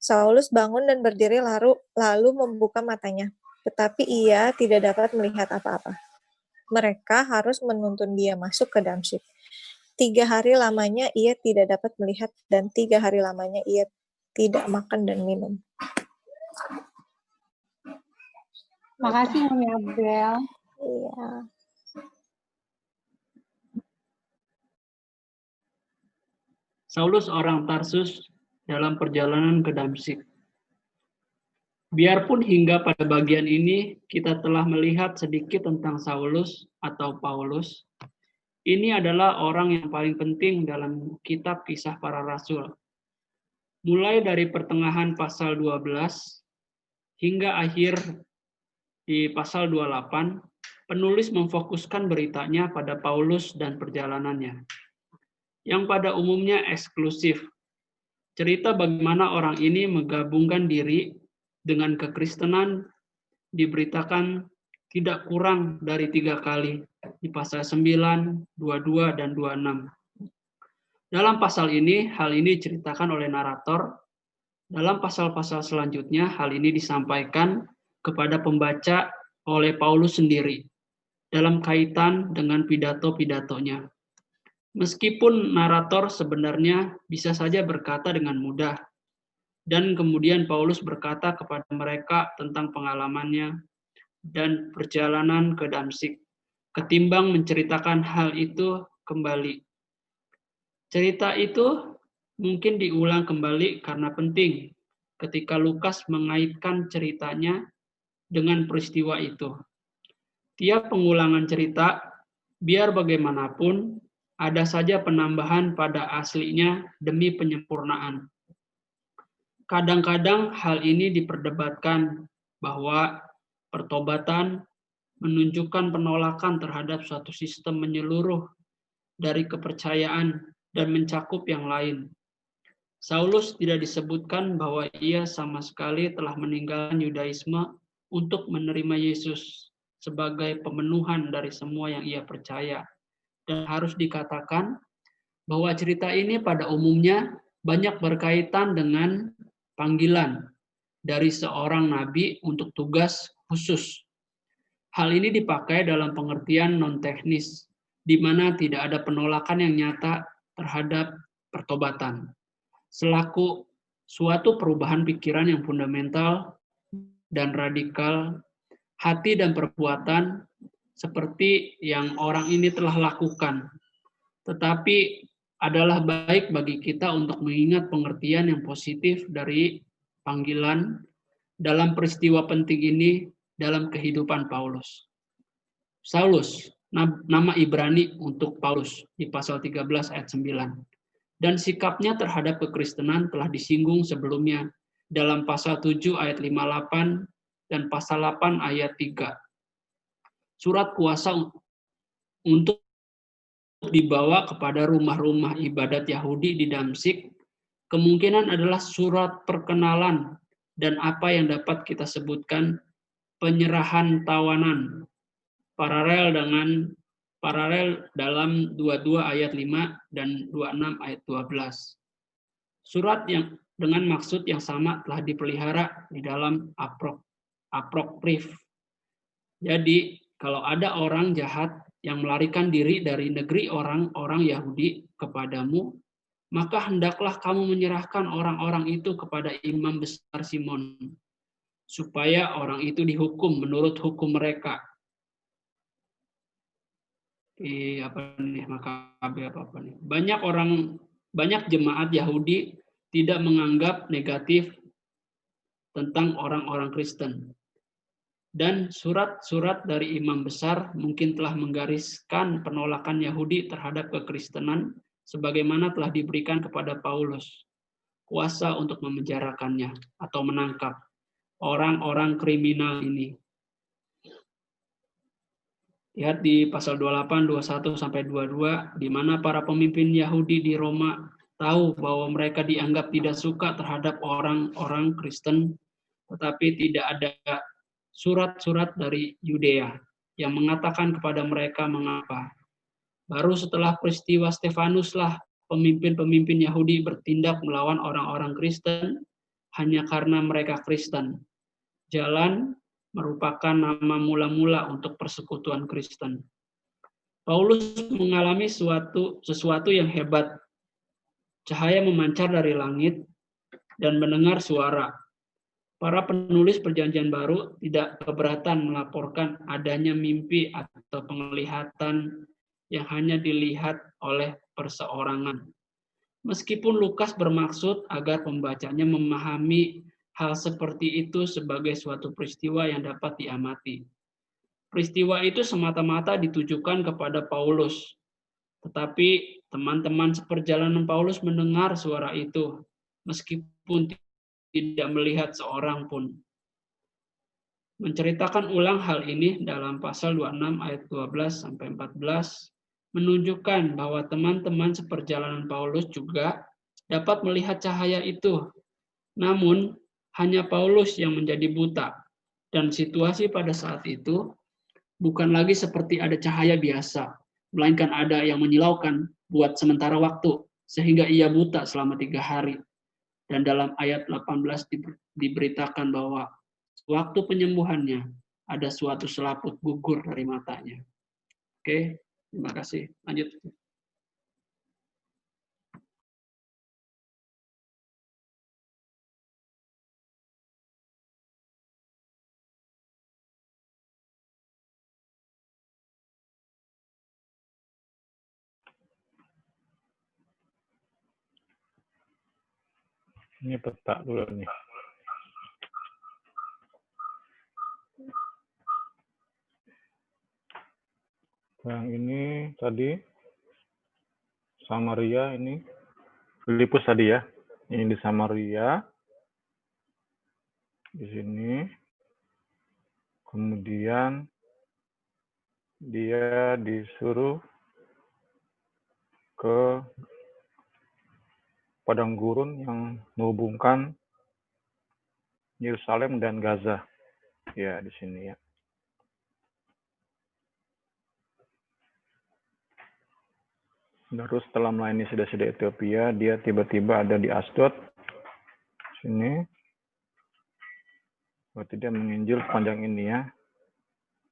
Saulus bangun dan berdiri lalu membuka matanya, tetapi ia tidak dapat melihat apa-apa. Mereka harus menuntun dia masuk ke Damsyik. 3 hari lamanya ia tidak dapat melihat, dan 3 hari lamanya ia tidak makan dan minum. Makasih, Mami Abel. Iya. Saulus orang Tarsus dalam perjalanan ke Damsyik. Biarpun hingga pada bagian ini kita telah melihat sedikit tentang Saulus atau Paulus, ini adalah orang yang paling penting dalam kitab Kisah Para Rasul. Mulai dari pertengahan pasal 12 hingga akhir di pasal 28, penulis memfokuskan beritanya pada Paulus dan perjalanannya, yang pada umumnya eksklusif. Cerita bagaimana orang ini menggabungkan diri dengan kekristenan diberitakan tidak kurang dari 3 kali di pasal 9, 22, dan 26. Dalam pasal ini, hal ini diceritakan oleh narator. Dalam pasal-pasal selanjutnya, hal ini disampaikan kepada pembaca oleh Paulus sendiri dalam kaitan dengan pidato-pidatonya. Meskipun narator sebenarnya bisa saja berkata dengan mudah, dan kemudian Paulus berkata kepada mereka tentang pengalamannya dan perjalanan ke Damsyik, ketimbang menceritakan hal itu kembali. Cerita itu mungkin diulang kembali karena penting ketika Lukas mengaitkan ceritanya dengan peristiwa itu. Tiap pengulangan cerita, biar bagaimanapun, ada saja penambahan pada aslinya demi penyempurnaan. Kadang-kadang hal ini diperdebatkan bahwa pertobatan menunjukkan penolakan terhadap suatu sistem menyeluruh dari kepercayaan dan mencakup yang lain. Saulus tidak disebutkan bahwa ia sama sekali telah meninggalkan Yudaisme untuk menerima Yesus sebagai pemenuhan dari semua yang ia percaya. Dan harus dikatakan bahwa cerita ini pada umumnya banyak berkaitan dengan panggilan dari seorang nabi untuk tugas khusus. Hal ini dipakai dalam pengertian non-teknis, di mana tidak ada penolakan yang nyata terhadap pertobatan, selaku suatu perubahan pikiran yang fundamental dan radikal hati dan perbuatan seperti yang orang ini telah lakukan. Tetapi adalah baik bagi kita untuk mengingat pengertian yang positif dari panggilan dalam peristiwa penting ini dalam kehidupan Paulus. Saulus, nama Ibrani untuk Paulus di pasal 13 ayat 9. Dan sikapnya terhadap kekristenan telah disinggung sebelumnya dalam pasal 7 ayat 58 dan pasal 8 ayat 3. Surat kuasa untuk dibawa kepada rumah-rumah ibadat Yahudi di Damsyik kemungkinan adalah surat perkenalan dan apa yang dapat kita sebutkan penyerahan tawanan, paralel dalam 22 ayat 5 dan 26 ayat 12. Surat yang dengan maksud yang sama telah dipelihara di dalam apokryf. Jadi kalau ada orang jahat yang melarikan diri dari negeri orang-orang Yahudi kepadamu, maka hendaklah kamu menyerahkan orang-orang itu kepada imam besar Simon, supaya orang itu dihukum menurut hukum mereka. Banyak jemaat Yahudi tidak menganggap negatif tentang orang-orang Kristen. Dan surat-surat dari imam besar mungkin telah menggariskan penolakan Yahudi terhadap kekristenan sebagaimana telah diberikan kepada Paulus kuasa untuk memenjarakannya atau menangkap orang-orang kriminal ini. Lihat di pasal 28, 21 sampai 22 di mana para pemimpin Yahudi di Roma tahu bahwa mereka dianggap tidak suka terhadap orang-orang Kristen, tetapi tidak ada surat-surat dari Yudea yang mengatakan kepada mereka mengapa. Baru setelah peristiwa Stefanuslah pemimpin-pemimpin Yahudi bertindak melawan orang-orang Kristen hanya karena mereka Kristen. Jalan merupakan nama mula-mula untuk persekutuan Kristen. Paulus mengalami sesuatu yang hebat. Cahaya memancar dari langit dan mendengar suara. Para penulis Perjanjian Baru tidak keberatan melaporkan adanya mimpi atau penglihatan yang hanya dilihat oleh perseorangan. Meskipun Lukas bermaksud agar pembacanya memahami hal seperti itu sebagai suatu peristiwa yang dapat diamati. Peristiwa itu semata-mata ditujukan kepada Paulus. Tetapi teman-teman seperjalanan Paulus mendengar suara itu, meskipun tidak melihat seorang pun. Menceritakan ulang hal ini dalam pasal 26 ayat 12 sampai 14 menunjukkan bahwa teman-teman seperjalanan Paulus juga dapat melihat cahaya itu. Namun hanya Paulus yang menjadi buta dan situasi pada saat itu bukan lagi seperti ada cahaya biasa, melainkan ada yang menyilaukan buat sementara waktu sehingga ia buta selama 3 hari. Dan dalam ayat 18 diberitakan bahwa waktu penyembuhannya ada suatu selaput gugur dari matanya. Oke, terima kasih. Lanjut. Ini peta dulu nih. Yang ini tadi Samaria, ini Filipus tadi ya. Ini di Samaria. Di sini. Kemudian dia disuruh ke padang gurun yang menghubungkan Yerusalem dan Gaza. Ya, di sini ya. Terus setelah melayani sida-sida Ethiopia, dia tiba-tiba ada di Asdod. Sini. Berarti dia menginjil sepanjang ini ya.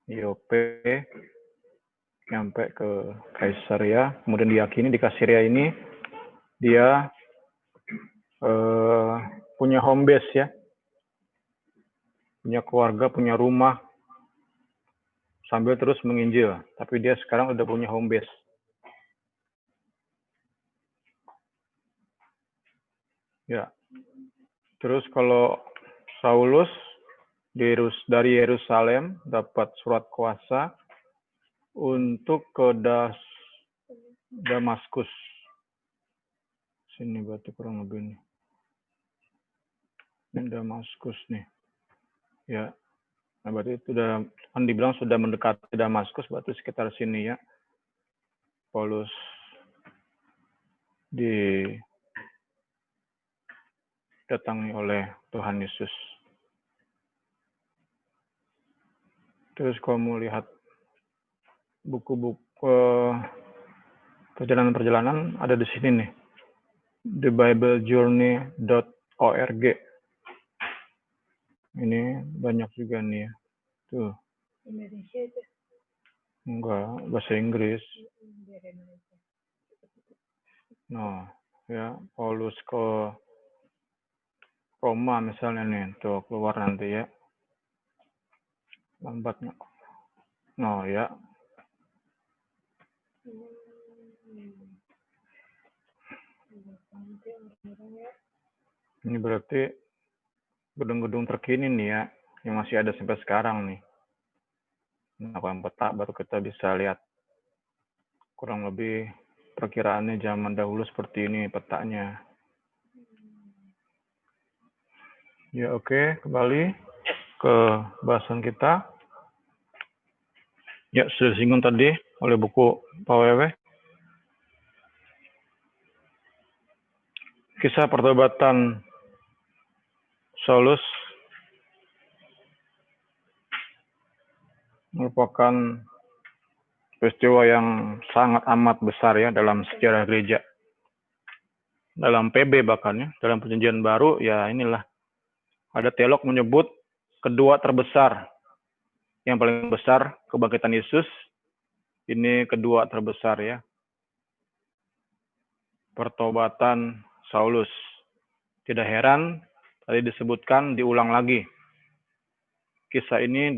Yope sampai ke Kaisaria, kemudian diyakini di Kaisaria ini dia punya home base ya, punya keluarga, punya rumah, sambil terus menginjil. Tapi dia sekarang udah punya home base. Ya. Terus kalau Saulus dari Yerusalem dapat surat kuasa untuk ke Damaskus. Sini berarti kurang lebih nih. Ini Damaskus nih. Ya. Nah, berarti itu sudah kan dibilang sudah mendekati Damaskus, berarti sekitar sini ya. Paulus didatangi oleh Tuhan Yesus. Terus kamu lihat buku-buku perjalanan-perjalanan ada di sini nih. thebiblejourney.org. Ini banyak juga nih ya. Tuh. Indonesia itu. Enggak, bahasa Inggris. Nah, ya Paulus ke Roma misalnya nih, tuh keluar nanti ya. Lambatnya. Nah, ya. Ini berarti gedung-gedung terkini nih ya, yang masih ada sampai sekarang nih. Nah, kalau peta baru kita bisa lihat kurang lebih perkiraannya zaman dahulu seperti ini petanya. Ya oke, kembali ke bahasan kita. Ya, sudah disinggung tadi oleh buku Pak Wewe. Kisah pertobatan Saulus merupakan peristiwa yang sangat amat besar ya dalam sejarah gereja. Dalam PB bahkan ya, dalam perjanjian baru ya inilah. Ada teolog menyebut kedua terbesar. Yang paling besar kebangkitan Yesus, ini kedua terbesar ya. Pertobatan Saulus. Tidak heran, tadi disebutkan, diulang lagi. Kisah ini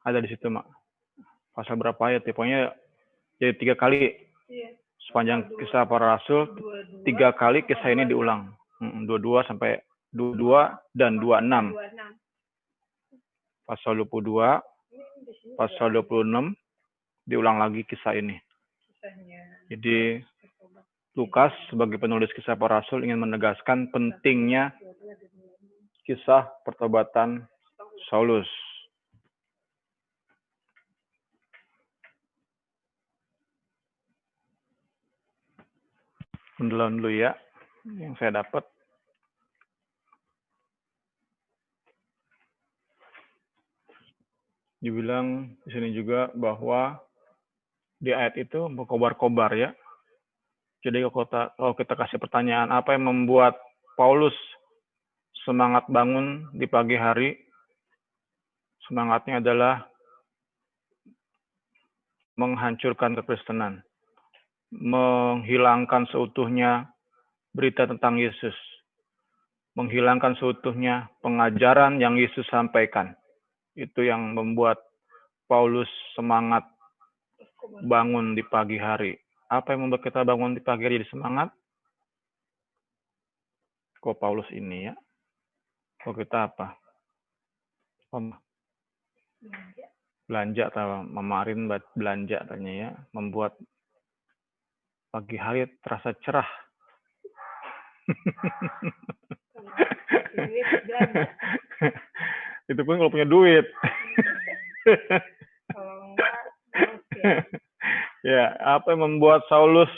ada di situ, Mak. Pasal berapa ayat? Pokoknya jadi 3 kali. Sepanjang kisah para rasul, 3 kali kisah ini diulang. 22 sampai 22 dan 26. Pasal 22, pasal 26, diulang lagi kisah ini. Jadi Lukas sebagai penulis kisah para rasul ingin menegaskan pentingnya kisah pertobatan Saulus. Pendelan dulu ya, yang saya dapat. Dibilang di sini juga bahwa di ayat itu berkobar-kobar ya. Jadi kalau kita kasih pertanyaan, apa yang membuat Paulus semangat bangun di pagi hari? Semangatnya adalah menghancurkan kekristenan, menghilangkan seutuhnya berita tentang Yesus, menghilangkan seutuhnya pengajaran yang Yesus sampaikan. Itu yang membuat Paulus semangat bangun di pagi hari. Apa yang membuat kita bangun di pagi hari jadi semangat? Kok Paulus ini ya? Kok kita apa? Belanja atau memarin belanja tanya ya, membuat pagi hari terasa cerah. Itu pun kalau punya duit. Ya, apa yang membuat Saulus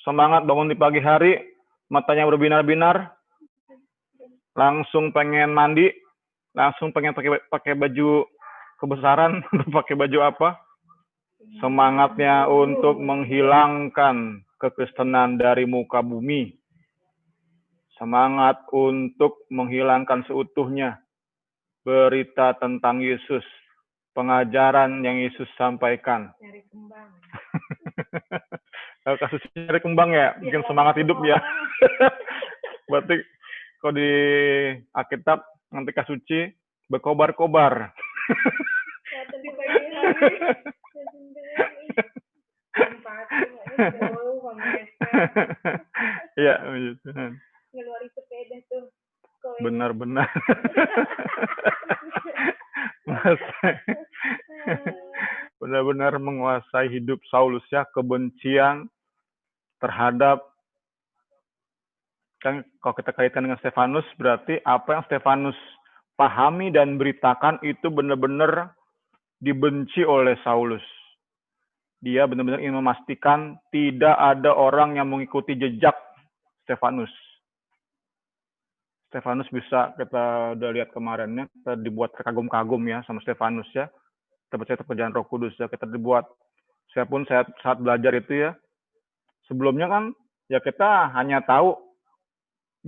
semangat bangun di pagi hari, matanya berbinar-binar, langsung pengen mandi, langsung pengen pakai baju kebesaran, pakai baju apa? Semangatnya untuk menghilangkan kekristenan dari muka bumi. Semangat untuk menghilangkan seutuhnya berita tentang Yesus, pengajaran yang Yesus sampaikan. Nyari kembang. Kasusnya nyari kembang ya, bikin semangat hidup ya. Berarti kalau di Alkitab nanti suci berkobar-kobar. Datang di pagi hari. Iya, puji Tuhan. Ngeluarin sepeda tuh. Benar-benar. Benar-benar menguasai hidup Saulus ya, kebencian terhadap, kan kalau kita kaitkan dengan Stefanus, berarti apa yang Stefanus pahami dan beritakan itu benar-benar dibenci oleh Saulus. Dia benar-benar ingin memastikan tidak ada orang yang mengikuti jejak Stefanus. Stefanus bisa, kita udah lihat kemarinnya, kita dibuat terkagum-kagum ya sama Stefanus ya. Kita percaya pekerjaan Roh Kudus ya, kita dibuat. Saya pun saat belajar itu ya, sebelumnya kan ya kita hanya tahu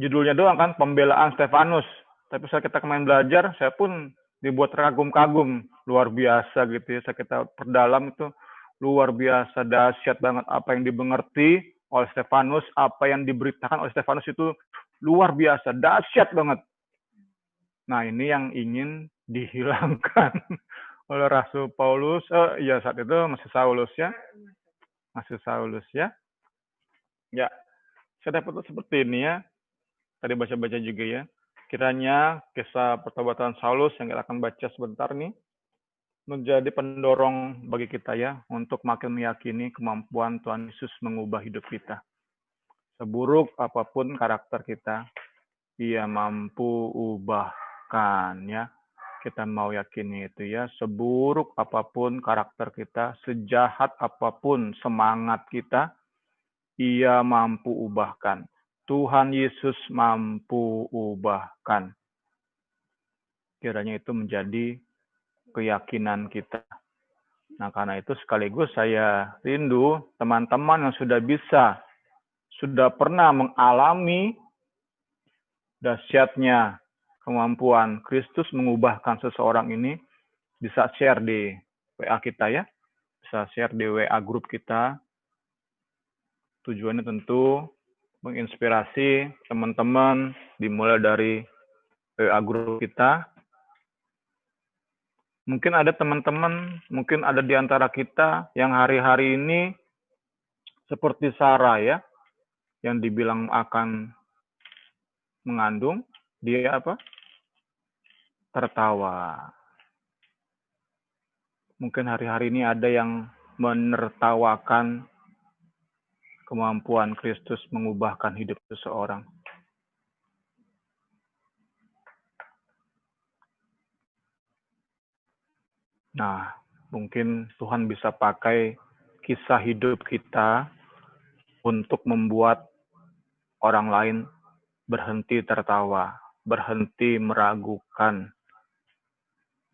judulnya doang kan, pembelaan Stefanus. Tapi saat kita kemarin belajar, saya pun dibuat terkagum-kagum, luar biasa gitu ya. Saya kita perdalam itu luar biasa, dahsyat banget apa yang dimengerti oleh Stefanus, apa yang diberitakan oleh Stefanus itu luar biasa, dahsyat banget. Nah, ini yang ingin dihilangkan oleh Rasul Paulus. Ya saat itu masih Saulus ya. Masih Saulus ya. Ya, saya dapat seperti ini ya. Tadi baca-baca juga ya. Kiranya kisah pertobatan Saulus yang kita akan baca sebentar nih menjadi pendorong bagi kita ya untuk makin meyakini kemampuan Tuhan Yesus mengubah hidup kita. Seburuk apapun karakter kita, Dia mampu ubahkan ya. Kita mau yakini itu ya. Seburuk apapun karakter kita, sejahat apapun semangat kita, Ia mampu ubahkan. Tuhan Yesus mampu ubahkan. Kiranya itu menjadi keyakinan kita. Nah, karena itu sekaligus saya rindu teman-teman yang sudah pernah mengalami dahsyatnya kemampuan Kristus mengubahkan seseorang ini, bisa share di WA kita ya. Bisa share di WA grup kita. Tujuannya tentu menginspirasi teman-teman, dimulai dari WA grup kita. Mungkin ada teman-teman, mungkin ada di antara kita yang hari-hari ini seperti Sarah ya, yang dibilang akan mengandung, dia apa? Tertawa. Mungkin hari-hari ini ada yang menertawakan kemampuan Kristus mengubahkan hidup seseorang. Nah, mungkin Tuhan bisa pakai kisah hidup kita untuk membuat orang lain berhenti tertawa, berhenti meragukan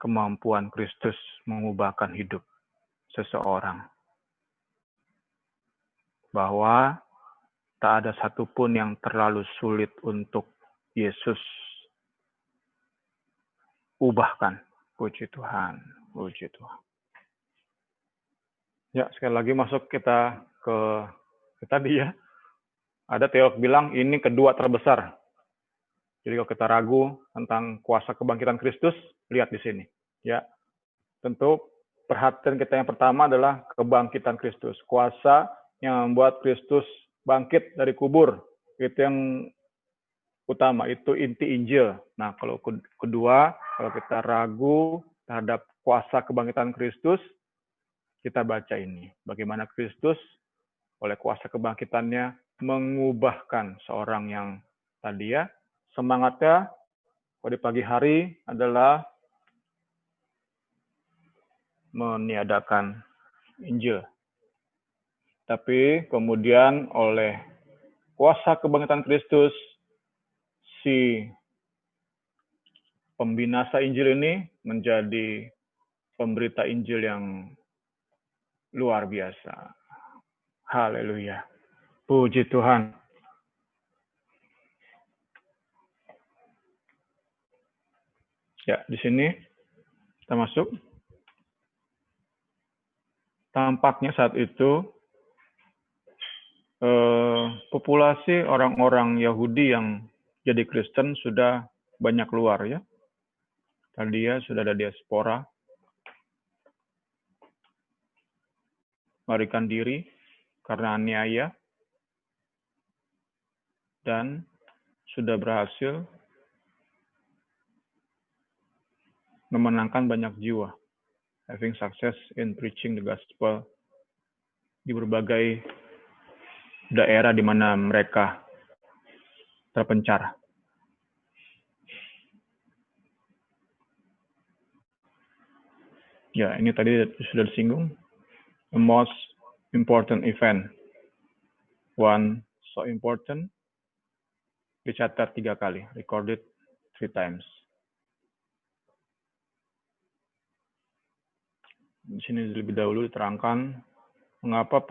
kemampuan Kristus mengubahkan hidup seseorang. Bahwa tak ada satupun yang terlalu sulit untuk Yesus ubahkan. Puji Tuhan. Puji Tuhan. Ya, sekali lagi masuk kita ke tadi ya. Ada teolog bilang ini kedua terbesar. Jadi kalau kita ragu tentang kuasa kebangkitan Kristus, lihat di sini. Ya, tentu perhatian kita yang pertama adalah kebangkitan Kristus. Kuasa yang membuat Kristus bangkit dari kubur. Itu yang utama, itu inti Injil. Nah, kalau kedua, kalau kita ragu terhadap kuasa kebangkitan Kristus, kita baca ini. Bagaimana Kristus oleh kuasa kebangkitannya mengubahkan seorang yang tadi ya, semangatnya pada pagi hari adalah meniadakan Injil. Tapi kemudian oleh kuasa kebangkitan Kristus, si pembinasa Injil ini menjadi pemberita Injil yang luar biasa. Haleluya. Puji Tuhan. Ya, di sini kita masuk. Tampaknya saat itu populasi orang-orang Yahudi yang jadi Kristen sudah banyak keluar ya. Tadi ya sudah ada diaspora. melarikan diri karena aniaya, dan sudah berhasil memenangkan banyak jiwa, having success in preaching the gospel di berbagai daerah di mana mereka terpencar. Ya, ini tadi sudah disinggung. The most important event. One so important, dicatat 3 kali, recorded 3 times. Di sini lebih dahulu diterangkan mengapa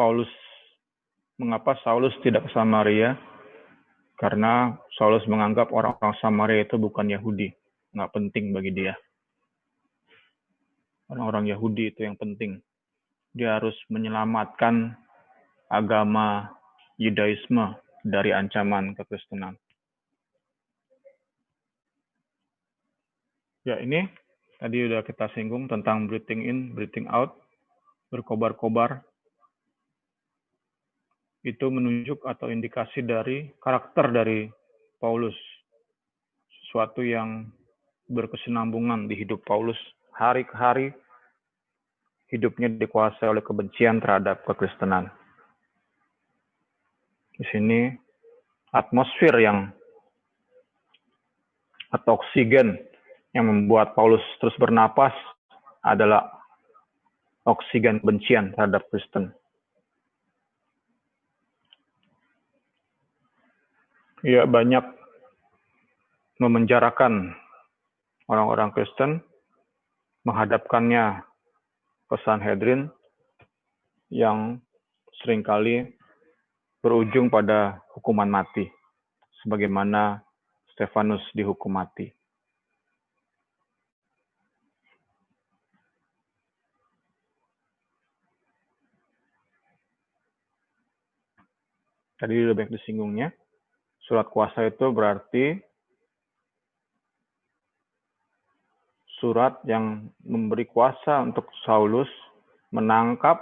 Saulus tidak ke Samaria, karena Saulus menganggap orang-orang Samaria itu bukan Yahudi, nggak penting bagi dia. Orang-orang Yahudi itu yang penting. Dia harus menyelamatkan agama Yudaisme dari ancaman kekristenan. Ya, ini tadi udah kita singgung tentang breathing in, breathing out, berkobar-kobar. Itu menunjuk atau indikasi dari karakter dari Paulus. Sesuatu yang berkesinambungan di hidup Paulus. Hari ke hari, hidupnya dikuasai oleh kebencian terhadap kekristenan. Di sini, atmosfer atau oksigen yang membuat Paulus terus bernapas adalah oksigen kebencian terhadap Kristen. Ia banyak memenjarakan orang-orang Kristen, menghadapkannya ke Sanhedrin yang seringkali berujung pada hukuman mati, sebagaimana Stefanus dihukum mati. Tadi sudah banyak disinggungnya. Surat kuasa itu berarti surat yang memberi kuasa untuk Saulus menangkap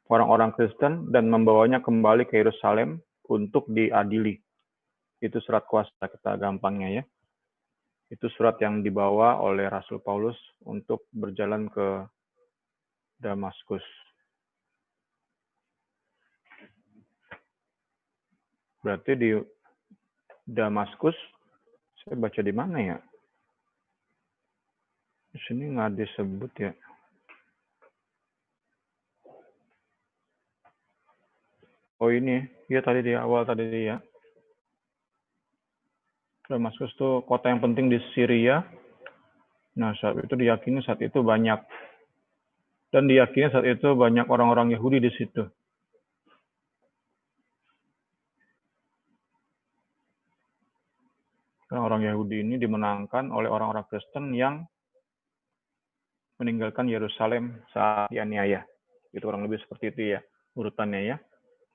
orang-orang Kristen dan membawanya kembali ke Yerusalem untuk diadili. Itu surat kuasa, kita gampangnya ya. Itu surat yang dibawa oleh Rasul Paulus untuk berjalan ke Damaskus. Berarti di Damaskus, saya baca di mana ya? Di sini nggak disebut ya. Oh ini, ya tadi di awal tadi ya. Damaskus itu kota yang penting di Syria. Nah, saat itu diyakini saat itu banyak. Dan diyakini saat itu banyak orang-orang Yahudi di situ. Orang Yahudi ini dimenangkan oleh orang-orang Kristen yang meninggalkan Yerusalem saat dianiaya. Itu kurang lebih seperti itu ya, urutannya ya.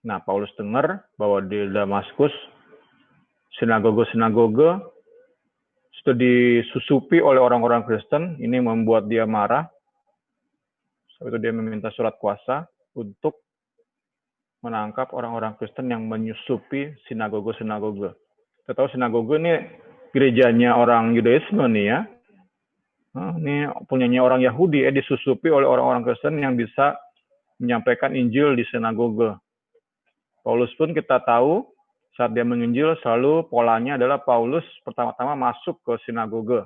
Nah, Paulus dengar bahwa di Damaskus, sinagoge-sinagoge sudah disusupi oleh orang-orang Kristen. Ini membuat dia marah. Sebab itu dia meminta surat kuasa untuk menangkap orang-orang Kristen yang menyusupi sinagoge-sinagoge. Kita tahu sinagoge ini gerejanya orang Yudaisme nih ya. Nah, ini punyanya orang Yahudi ya, disusupi oleh orang-orang Kristen yang bisa menyampaikan Injil di sinagoge. Paulus pun kita tahu saat dia menginjil selalu polanya adalah Paulus pertama-tama masuk ke sinagoge.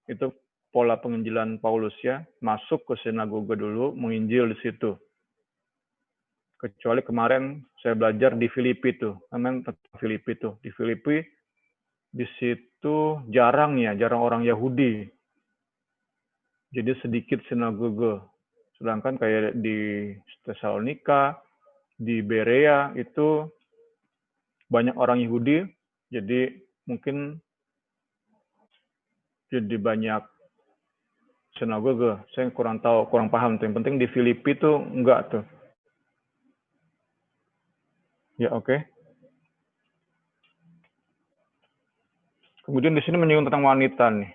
Itu pola penginjilan Paulus ya, masuk ke sinagoge dulu, menginjil di situ. Kecuali kemarin saya belajar di Filipi tuh, namanya Filipi tuh. Di Filipi di situ jarang orang Yahudi. Jadi sedikit sinagoge. Sedangkan kayak di Tesalonika, di Berea itu banyak orang Yahudi, jadi mungkin jadi banyak sinagoge. Saya kurang tahu, kurang paham. Yang penting di Filipi tuh enggak tuh. Ya, oke. Kemudian di sini menyinggung tentang wanita nih.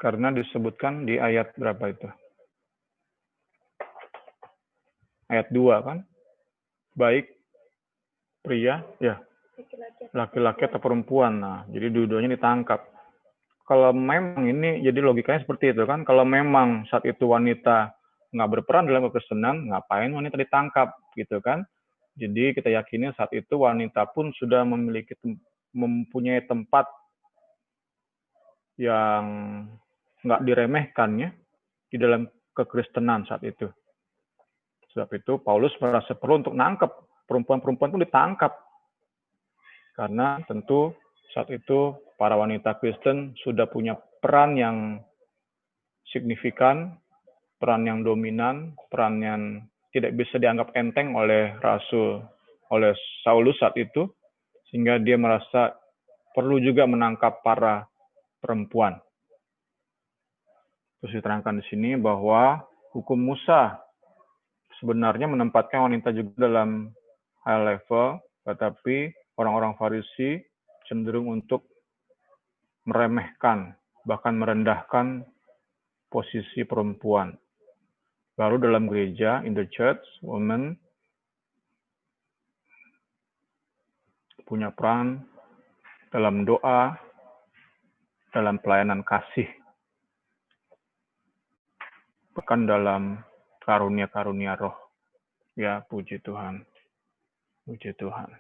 Karena disebutkan di ayat berapa itu? ayat 2 kan? Baik pria, ya, laki-laki atau perempuan. Nah, jadi dua-duanya ditangkap. Kalau memang ini, jadi logikanya seperti itu kan, kalau memang saat itu wanita nggak berperan dalam kekristenan, ngapain wanita ditangkap, gitu kan? Jadi kita yakini saat itu wanita pun sudah mempunyai tempat yang nggak diremehkan ya, di dalam kekristenan saat itu. Sebab itu Paulus merasa perlu untuk nangkep. Perempuan-perempuan itu ditangkap. Karena tentu saat itu para wanita Kristen sudah punya peran yang signifikan, peran yang dominan, peran yang tidak bisa dianggap enteng oleh Saulus saat itu, sehingga dia merasa perlu juga menangkap para perempuan. Terus diterangkan di sini bahwa hukum Musa sebenarnya menempatkan wanita juga dalam high level, tetapi orang-orang Farisi cenderung untuk meremehkan, bahkan merendahkan posisi perempuan. Baru dalam gereja, in the church, women punya peran dalam doa, dalam pelayanan kasih, bahkan dalam karunia-karunia roh. Ya, puji Tuhan. Puji Tuhan.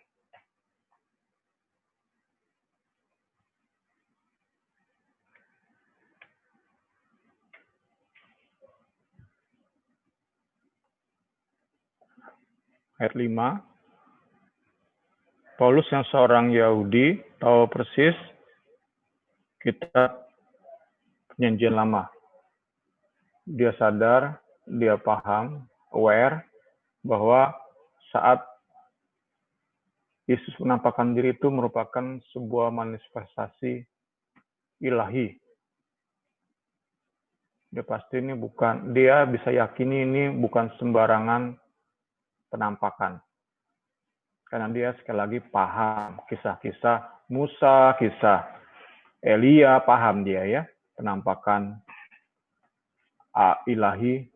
Ayat 5. Paulus yang seorang Yahudi tahu persis kitab Perjanjian Lama. Dia sadar, dia paham, aware bahwa saat Yesus menampakkan diri itu merupakan sebuah manifestasi ilahi. Dia pasti ini bukan, dia bisa yakini ini bukan sembarangan penampakan. Karena dia sekali lagi paham kisah-kisah Musa, kisah Elia, paham dia ya, penampakan ilahi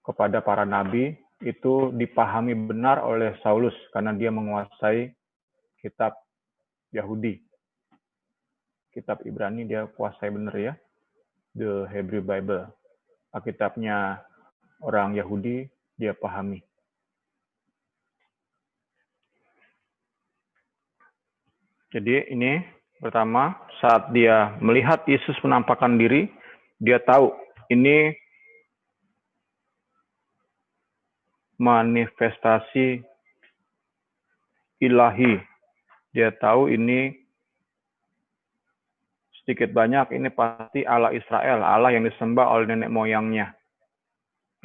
kepada para nabi itu dipahami benar oleh Saulus karena dia menguasai kitab Yahudi. Kitab Ibrani dia kuasai benar ya, the Hebrew Bible. Alkitabnya orang Yahudi dia pahami. Jadi ini pertama, saat dia melihat Yesus menampakkan diri, dia tahu ini manifestasi ilahi. Dia tahu ini sedikit banyak ini pasti Allah Israel, Allah yang disembah oleh nenek moyangnya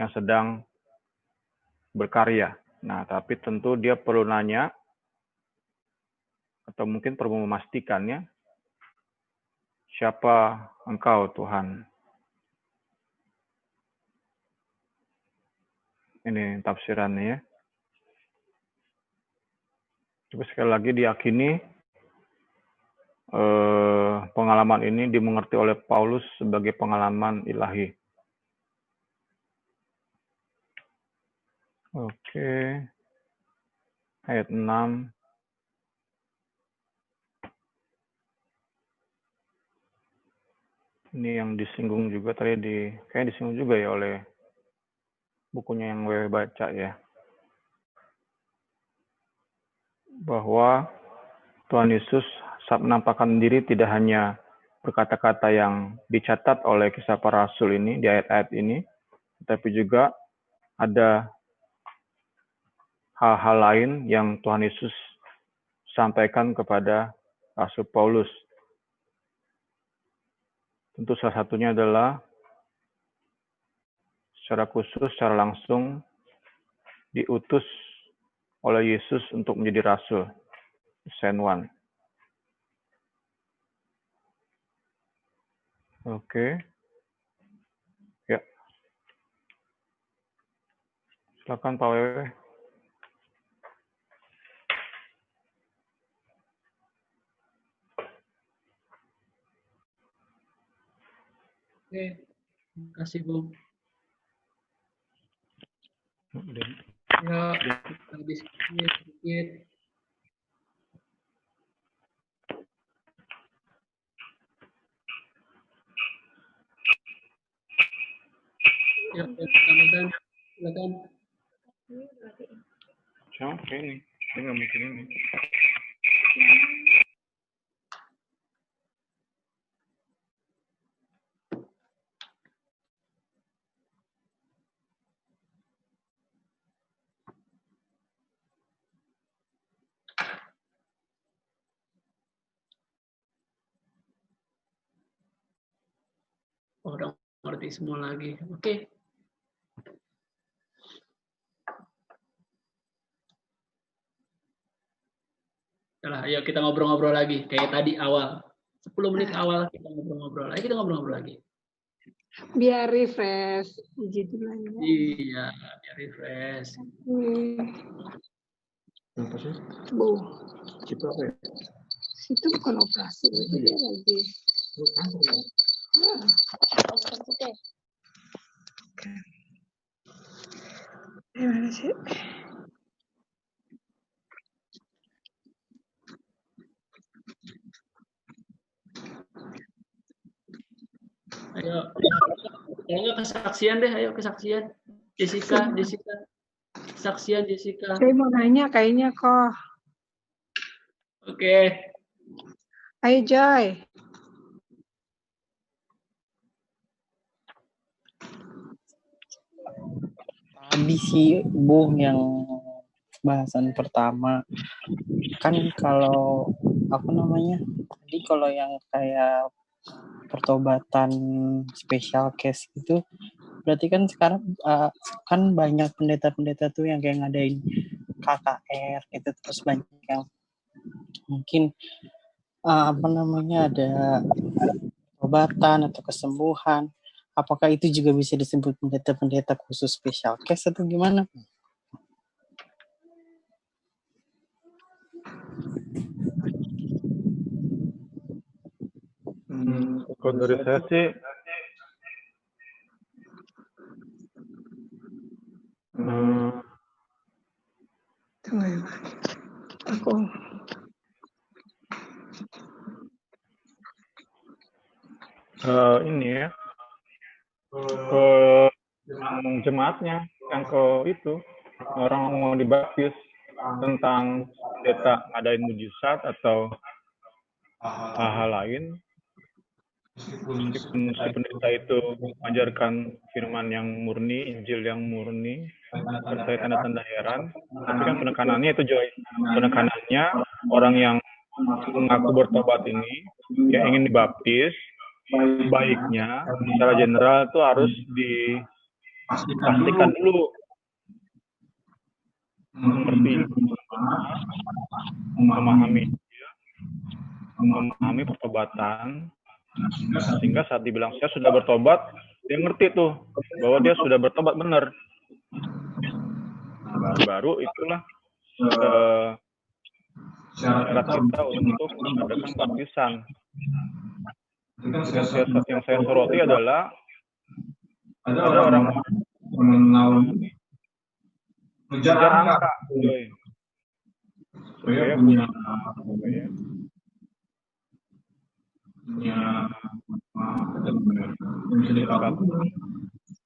yang sedang berkarya. Nah, tapi tentu dia perlu nanya atau mungkin perlu memastikannya, siapa engkau Tuhan? Ini tafsirannya ya. Tapi sekali lagi diyakini pengalaman ini dimengerti oleh Paulus sebagai pengalaman ilahi. Oke. Ayat 6. Ini yang disinggung juga tadi kayak disinggung juga ya oleh bukunya yang gue baca ya. Bahwa Tuhan Yesus saat menampakkan diri tidak hanya berkata-kata yang dicatat oleh kisah para rasul ini di ayat-ayat ini, tapi juga ada hal-hal lain yang Tuhan Yesus sampaikan kepada Rasul Paulus. Tentu salah satunya adalah secara khusus, secara langsung diutus oleh Yesus untuk menjadi rasul, sent one. Oke. Ya. Silakan Pak Wewe. Oke, terima kasih Bung. Ya, habis sedikit. Ya, silakan. Silakan. Siapa ini? Ini nggak mungkin ini. Oh, udah ngerti semua lagi. Oke. Nah, ayo kita ngobrol-ngobrol lagi. Kayak tadi awal. 10 menit awal kita ngobrol-ngobrol lagi. Kita ngobrol-ngobrol lagi. Biar refresh judulnya. Iya, biar refresh. Apa sih? Bu, Itu apa ya? itu bukan operasi, itu dia lagi. Gimana sih? Ayo, kalau nggak kesaksian deh, ayo kesaksian. Jessica. Kesaksian Jessica. Saya mau nanya kayaknya kok. Oke. Ayo Joy. Tadi sih Bu yang bahasan pertama kan kalau tadi kalau yang kayak pertobatan special case itu berarti kan sekarang kan banyak pendeta-pendeta tuh yang kayak ngadain KKR gitu, terus banyak yang mungkin ada pertobatan atau kesembuhan. Apakah itu juga bisa disebut pendeta-pendeta khusus special case atau gimana? Kalau dari saya sih Tunggu ya, aku. Ini ya ke jemaatnya yang ke itu orang mau dibaptis tentang pendeta ngadain mujizat atau hal-hal lain. Meskipun si pendeta itu mengajarkan firman yang murni, Injil yang murni, serta tanda-tanda heran, tapi kan penekanannya itu Joy. Penekanannya orang yang mengaku bertobat ini, yang ingin dibaptis, baiknya secara general itu harus dipastikan dulu mengerti, memahami pertobatan, sehingga saat dibilang saya sudah bertobat, dia ngerti tuh bahwa dia sudah bertobat benar. Baru itulah syarat kita untuk mengadakan baptisan. Yang saya soroti adalah ada orang mengejar angka, supaya punya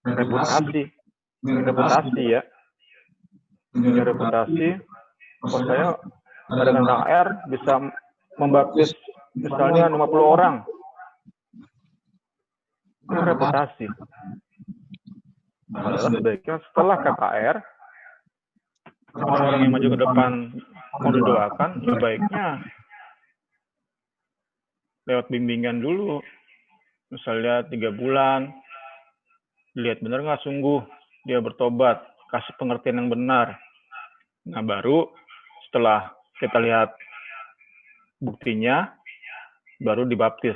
reputasi ya, punya reputasi. Kalau saya dengan KKR bisa membaptis misalnya 50 orang, itu reputasi. Adalah sebaiknya setelah KKR orang yang maju ke depan mau didoakan, ya baiknya lewat bimbingan dulu, misalnya 3 bulan, lihat benar nggak sungguh dia bertobat, kasih pengertian yang benar. Nah baru setelah kita lihat buktinya, baru dibaptis.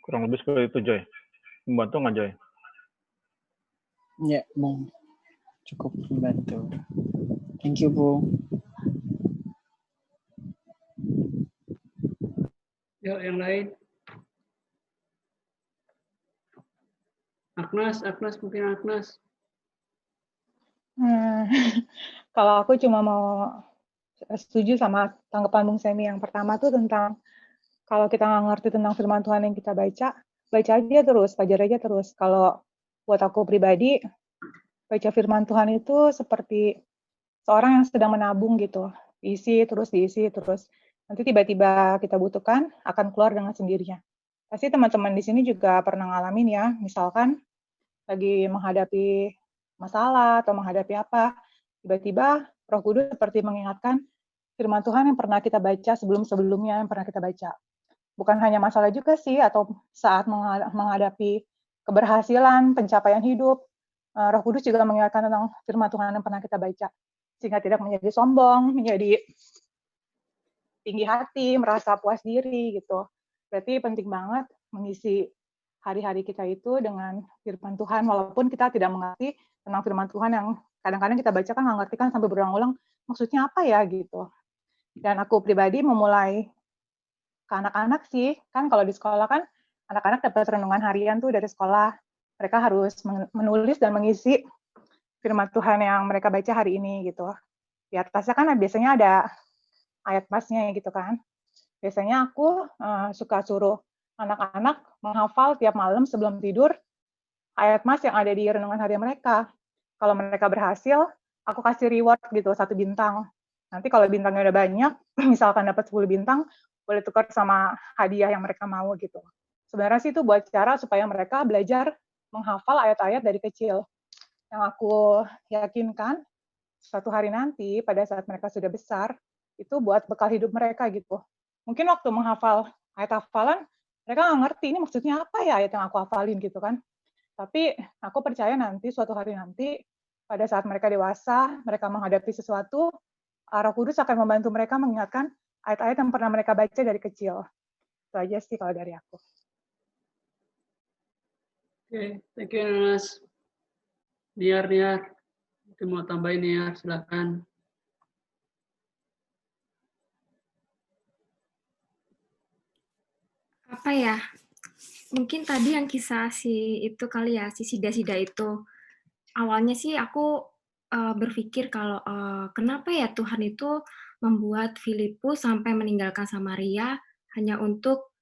Kurang lebih seperti itu, Joy. Membantu nggak, Joy? Ya, Bung. Cukup membantu. Thank you, Bung. Yuk, yang lain. Agnes mungkin Agnes. Kalau aku cuma mau setuju sama tanggapan Bung Semi yang pertama tuh tentang kalau kita nggak ngerti tentang firman Tuhan yang kita baca aja terus, pelajari aja terus. Kalau buat aku pribadi, baca firman Tuhan itu seperti seorang yang sedang menabung gitu. Diisi terus. Nanti tiba-tiba kita butuhkan, akan keluar dengan sendirinya. Pasti teman-teman di sini juga pernah ngalamin ya, misalkan lagi menghadapi masalah atau menghadapi apa, tiba-tiba Roh Kudus seperti mengingatkan firman Tuhan yang pernah kita baca sebelum-sebelumnya, yang pernah kita baca. Bukan hanya masalah juga sih, atau saat menghadapi keberhasilan, pencapaian hidup, Roh Kudus juga mengingatkan tentang firman Tuhan yang pernah kita baca, sehingga tidak menjadi sombong, menjadi tinggi hati, merasa puas diri gitu. Berarti penting banget mengisi hari-hari kita itu dengan firman Tuhan, walaupun kita tidak mengerti tentang firman Tuhan yang kadang-kadang kita baca kan nggak ngerti kan sampai berulang-ulang, maksudnya apa ya gitu. Dan aku pribadi memulai ke anak-anak sih, kan kalau di sekolah kan anak-anak dapat renungan harian tuh dari sekolah. Mereka harus menulis dan mengisi firman Tuhan yang mereka baca hari ini gitu. Di atasnya kan biasanya ada ayat masnya gitu kan. Biasanya aku suka suruh anak-anak menghafal tiap malam sebelum tidur ayat mas yang ada di renungan harian mereka. Kalau mereka berhasil, aku kasih reward gitu, 1 bintang. Nanti kalau bintangnya udah banyak, misalkan dapat 10 bintang, boleh tukar sama hadiah yang mereka mau gitu. Sebenarnya sih itu buat cara supaya mereka belajar menghafal ayat-ayat dari kecil. Yang aku yakinkan, suatu hari nanti pada saat mereka sudah besar, itu buat bekal hidup mereka gitu. Mungkin waktu menghafal ayat hafalan, mereka nggak ngerti ini maksudnya apa ya ayat yang aku hafalin gitu kan. Tapi aku percaya nanti, suatu hari nanti, pada saat mereka dewasa, mereka menghadapi sesuatu, Roh Kudus akan membantu mereka mengingatkan ayat-ayat yang pernah mereka baca dari kecil. Itu aja sih kalau dari aku. Oke, thank you, Nas. Niar. Mungkin mau tambahin Niar, silakan. Apa ya? Mungkin tadi yang kisah si itu kali ya, si Sida-Sida itu. Awalnya sih aku berpikir kalau kenapa ya Tuhan itu membuat Filipus sampai meninggalkan Samaria hanya untuk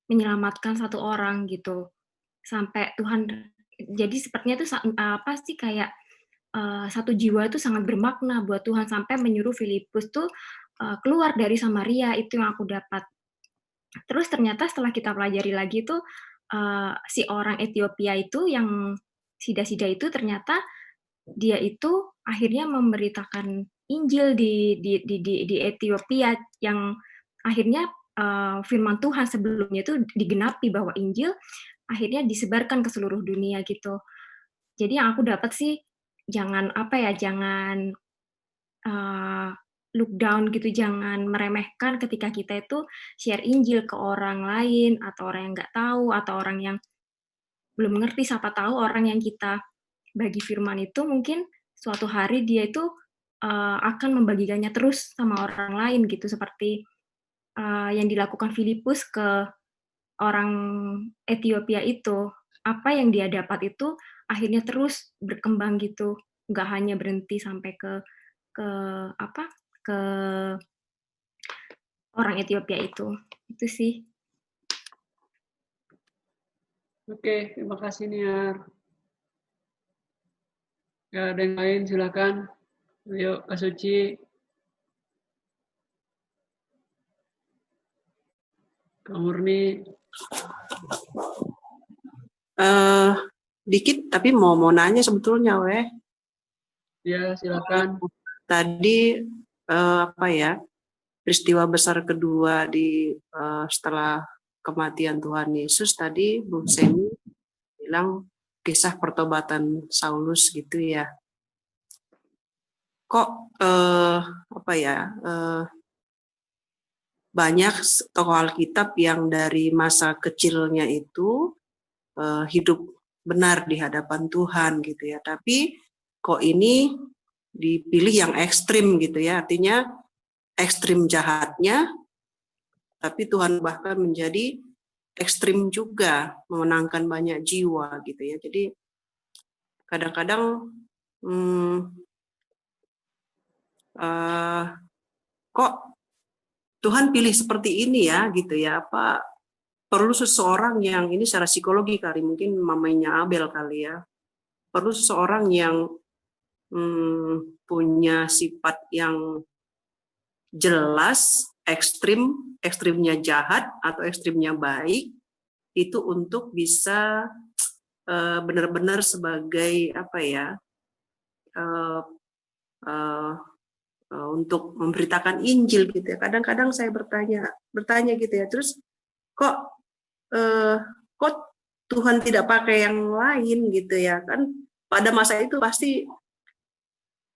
menyelamatkan satu orang gitu. Sampai Tuhan, jadi sepertinya itu apa sih kayak satu jiwa itu sangat bermakna buat Tuhan sampai menyuruh Filipus tuh keluar dari Samaria, itu yang aku dapat. Terus ternyata setelah kita pelajari lagi tuh si orang Ethiopia itu yang Sida-Sida itu ternyata dia itu akhirnya memberitakan Injil di Ethiopia yang akhirnya firman Tuhan sebelumnya itu digenapi bahwa Injil akhirnya disebarkan ke seluruh dunia gitu. Jadi yang aku dapat sih jangan look down gitu, jangan meremehkan ketika kita itu share Injil ke orang lain atau orang yang nggak tahu atau orang yang belum mengerti. Siapa tahu orang yang kita bagi firman itu mungkin suatu hari dia itu akan membagikannya terus sama orang lain gitu, seperti yang dilakukan Filipus ke orang Ethiopia itu. Apa yang dia dapat itu akhirnya terus berkembang gitu, nggak hanya berhenti sampai ke orang Ethiopia itu sih. Oke, terima kasih Niar. Ya, ada yang lain silakan. Ayo, Kak Suci. Kak Murni. Dikit, tapi mau nanya sebetulnya, weh. Ya, silakan. Tadi peristiwa besar kedua setelah kematian Tuhan Yesus tadi Bung Semi bilang kisah pertobatan Saulus gitu ya. Kok banyak tokoh Alkitab yang dari masa kecilnya itu hidup benar di hadapan Tuhan gitu ya. Tapi kok ini dipilih yang ekstrim gitu ya. Artinya ekstrim jahatnya, tapi Tuhan bahkan menjadi ekstrim juga, memenangkan banyak jiwa gitu ya. Jadi kadang-kadang kok Tuhan pilih seperti ini ya gitu ya, apa perlu seseorang yang ini secara psikologi kali, mungkin mamanya Abel kali ya, perlu seseorang yang punya sifat yang jelas, ekstrimnya jahat atau ekstrimnya baik, itu untuk bisa benar-benar sebagai apa ya, untuk memberitakan Injil gitu ya. Kadang-kadang saya bertanya gitu ya, terus kok Tuhan tidak pakai yang lain gitu ya, kan pada masa itu pasti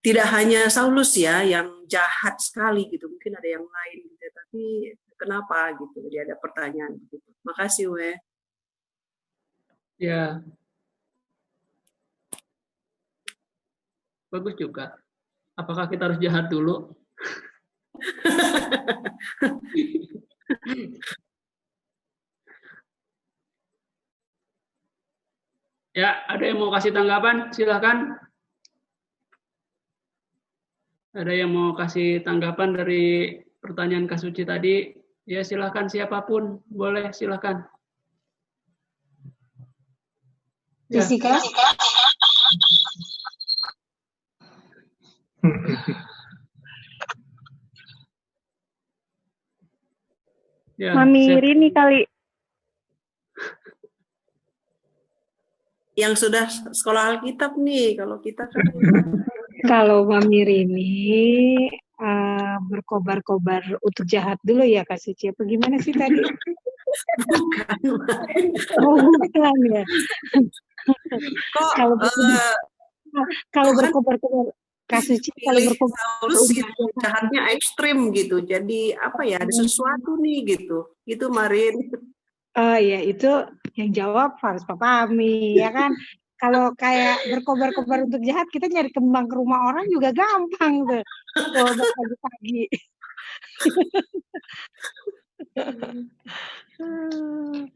tidak hanya Saulus ya yang jahat sekali gitu, mungkin ada yang lain gitu ya, tapi kenapa gitu, jadi ada pertanyaan gitu. Makasih We. Ya, bagus juga. Apakah kita harus jahat dulu? Ya, ada yang mau kasih tanggapan? Silakan. Ada yang mau kasih tanggapan dari pertanyaan Kak Suci tadi? Ya, silakan siapapun. Boleh, silakan. Ya. Jessica? Ya, Mami Rini kali. Yang sudah sekolah Alkitab nih, kalau kita kan Kalau Mami Rini berkobar-kobar untuk jahat dulu ya Kak Suci. Apa gimana sih tadi? bukan. Oh, bukan ya. Kalau berkobar-kobar Kak Suci, kalau berkobar Saulus yang jahatnya ekstrim gitu. Jadi apa ya, ada sesuatu nih gitu. Itu Marin. Oh ya, itu yang jawab harus Papa Ami, ya kan? Kalau kayak berkobar-kobar untuk jahat, kita nyari kembang ke rumah orang juga gampang tuh. Kalau pagi-pagi.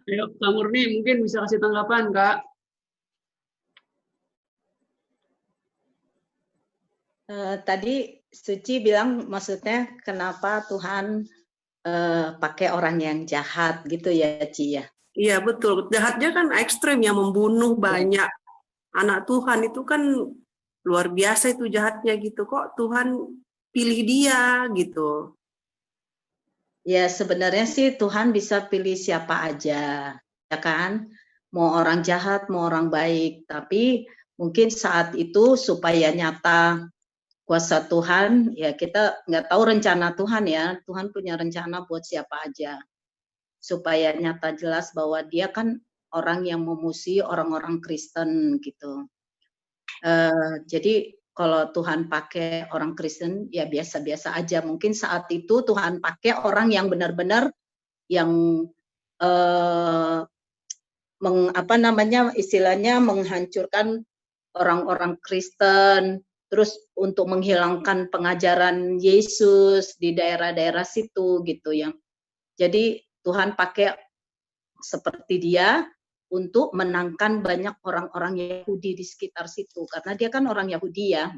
Ayo, Kak Murni mungkin bisa kasih tanggapan, Kak. Tadi Suci bilang maksudnya kenapa Tuhan pakai orang yang jahat gitu ya, Ci ya? Iya betul, jahatnya kan ekstrim yang membunuh banyak anak Tuhan, itu kan luar biasa itu jahatnya gitu. Kok Tuhan pilih dia gitu? Ya sebenarnya sih Tuhan bisa pilih siapa aja, ya kan? Mau orang jahat, mau orang baik. Tapi mungkin saat itu supaya nyata kuasa Tuhan, ya kita nggak tahu rencana Tuhan ya. Tuhan punya rencana buat siapa aja. Supaya nyata jelas bahwa dia kan orang yang memusuhi orang-orang Kristen gitu. Jadi kalau Tuhan pakai orang Kristen ya biasa-biasa aja. Mungkin saat itu Tuhan pakai orang yang benar-benar yang istilahnya menghancurkan orang-orang Kristen, terus untuk menghilangkan pengajaran Yesus di daerah-daerah situ gitu ya. Jadi Tuhan pakai seperti dia untuk menangkan banyak orang-orang Yahudi di sekitar situ, karena dia kan orang Yahudi ya.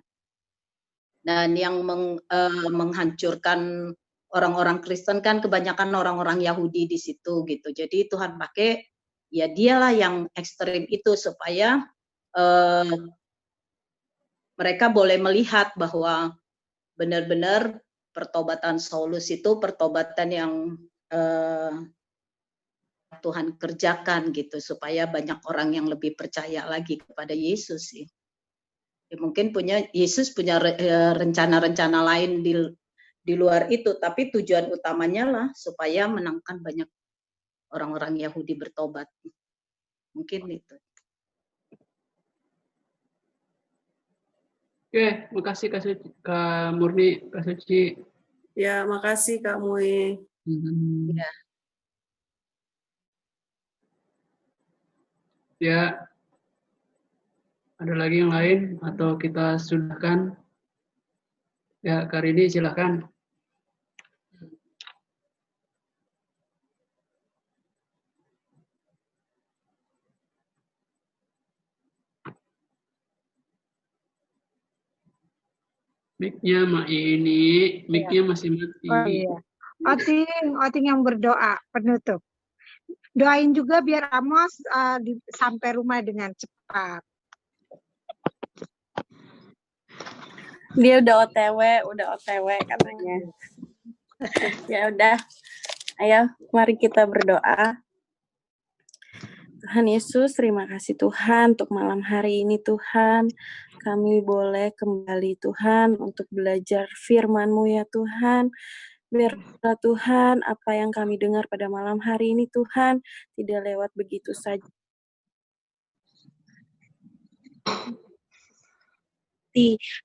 Dan yang menghancurkan orang-orang Kristen kan kebanyakan orang-orang Yahudi di situ gitu. Jadi Tuhan pakai ya dialah yang ekstrim itu supaya mereka boleh melihat bahwa benar-benar pertobatan Saulus itu pertobatan yang Tuhan kerjakan gitu supaya banyak orang yang lebih percaya lagi kepada Yesus sih. Ya, mungkin Yesus punya rencana-rencana lain di luar itu, tapi tujuan utamanya lah supaya menangkan banyak orang-orang Yahudi bertobat. Mungkin itu. Oke, makasih Kak Murni, Kak Suci. Ya, makasih Kak Mui. Ya. Ya, ada lagi yang lain atau kita sudahkan? Ya, Kak Rini silakan. Mic-nya ini, mic-nya masih mati. Oh iya. Oting yang berdoa penutup. Doain juga biar Amos sampai rumah dengan cepat. Dia udah OTW katanya. Ya udah, ayo mari kita berdoa. Tuhan Yesus, terima kasih Tuhan untuk malam hari ini Tuhan. Kami boleh kembali Tuhan untuk belajar firman-Mu ya Tuhan. Biarlah Tuhan apa yang kami dengar pada malam hari ini Tuhan tidak lewat begitu saja.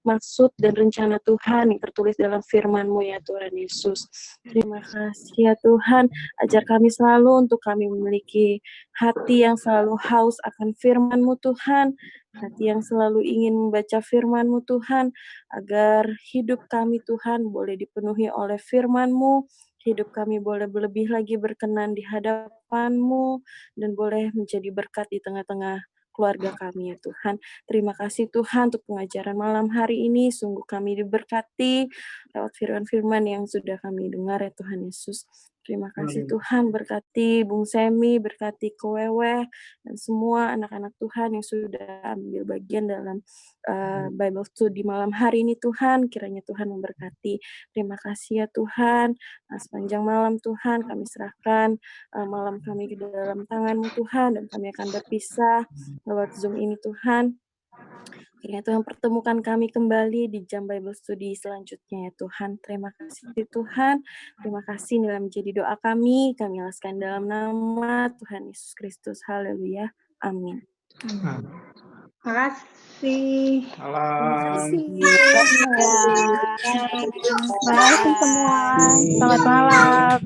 Maksud dan rencana Tuhan yang tertulis dalam firman-Mu ya Tuhan Yesus. Terima kasih ya Tuhan, ajar kami selalu untuk kami memiliki hati yang selalu haus akan firman-Mu Tuhan, hati yang selalu ingin membaca firman-Mu Tuhan, agar hidup kami Tuhan boleh dipenuhi oleh firman-Mu, hidup kami boleh lebih lagi berkenan di hadapan-Mu, dan boleh menjadi berkat di tengah-tengah keluarga kami ya Tuhan. Terima kasih Tuhan untuk pengajaran malam hari ini. Sungguh kami diberkati lewat firman-firman yang sudah kami dengar ya Tuhan Yesus. Terima kasih Tuhan, berkati Bung Semi, berkati Kowewe, dan semua anak-anak Tuhan yang sudah ambil bagian dalam Bible Study malam hari ini Tuhan. Kiranya Tuhan memberkati. Terima kasih ya Tuhan. Sepanjang malam Tuhan kami serahkan malam kami ke dalam tangan-Mu Tuhan, dan kami akan berpisah lewat Zoom ini Tuhan. Kiranya Tuhan pertemukan kami kembali di jam Bible Study selanjutnya ya Tuhan. Terima kasih Tuhan. Terima kasih dalam menjadi doa kami. Kami alaskan dalam nama Tuhan Yesus Kristus. Haleluya. Amin. Terima kasih. Bye semua. Selamat malam.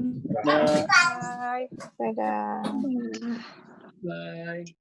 Dadah. Bye.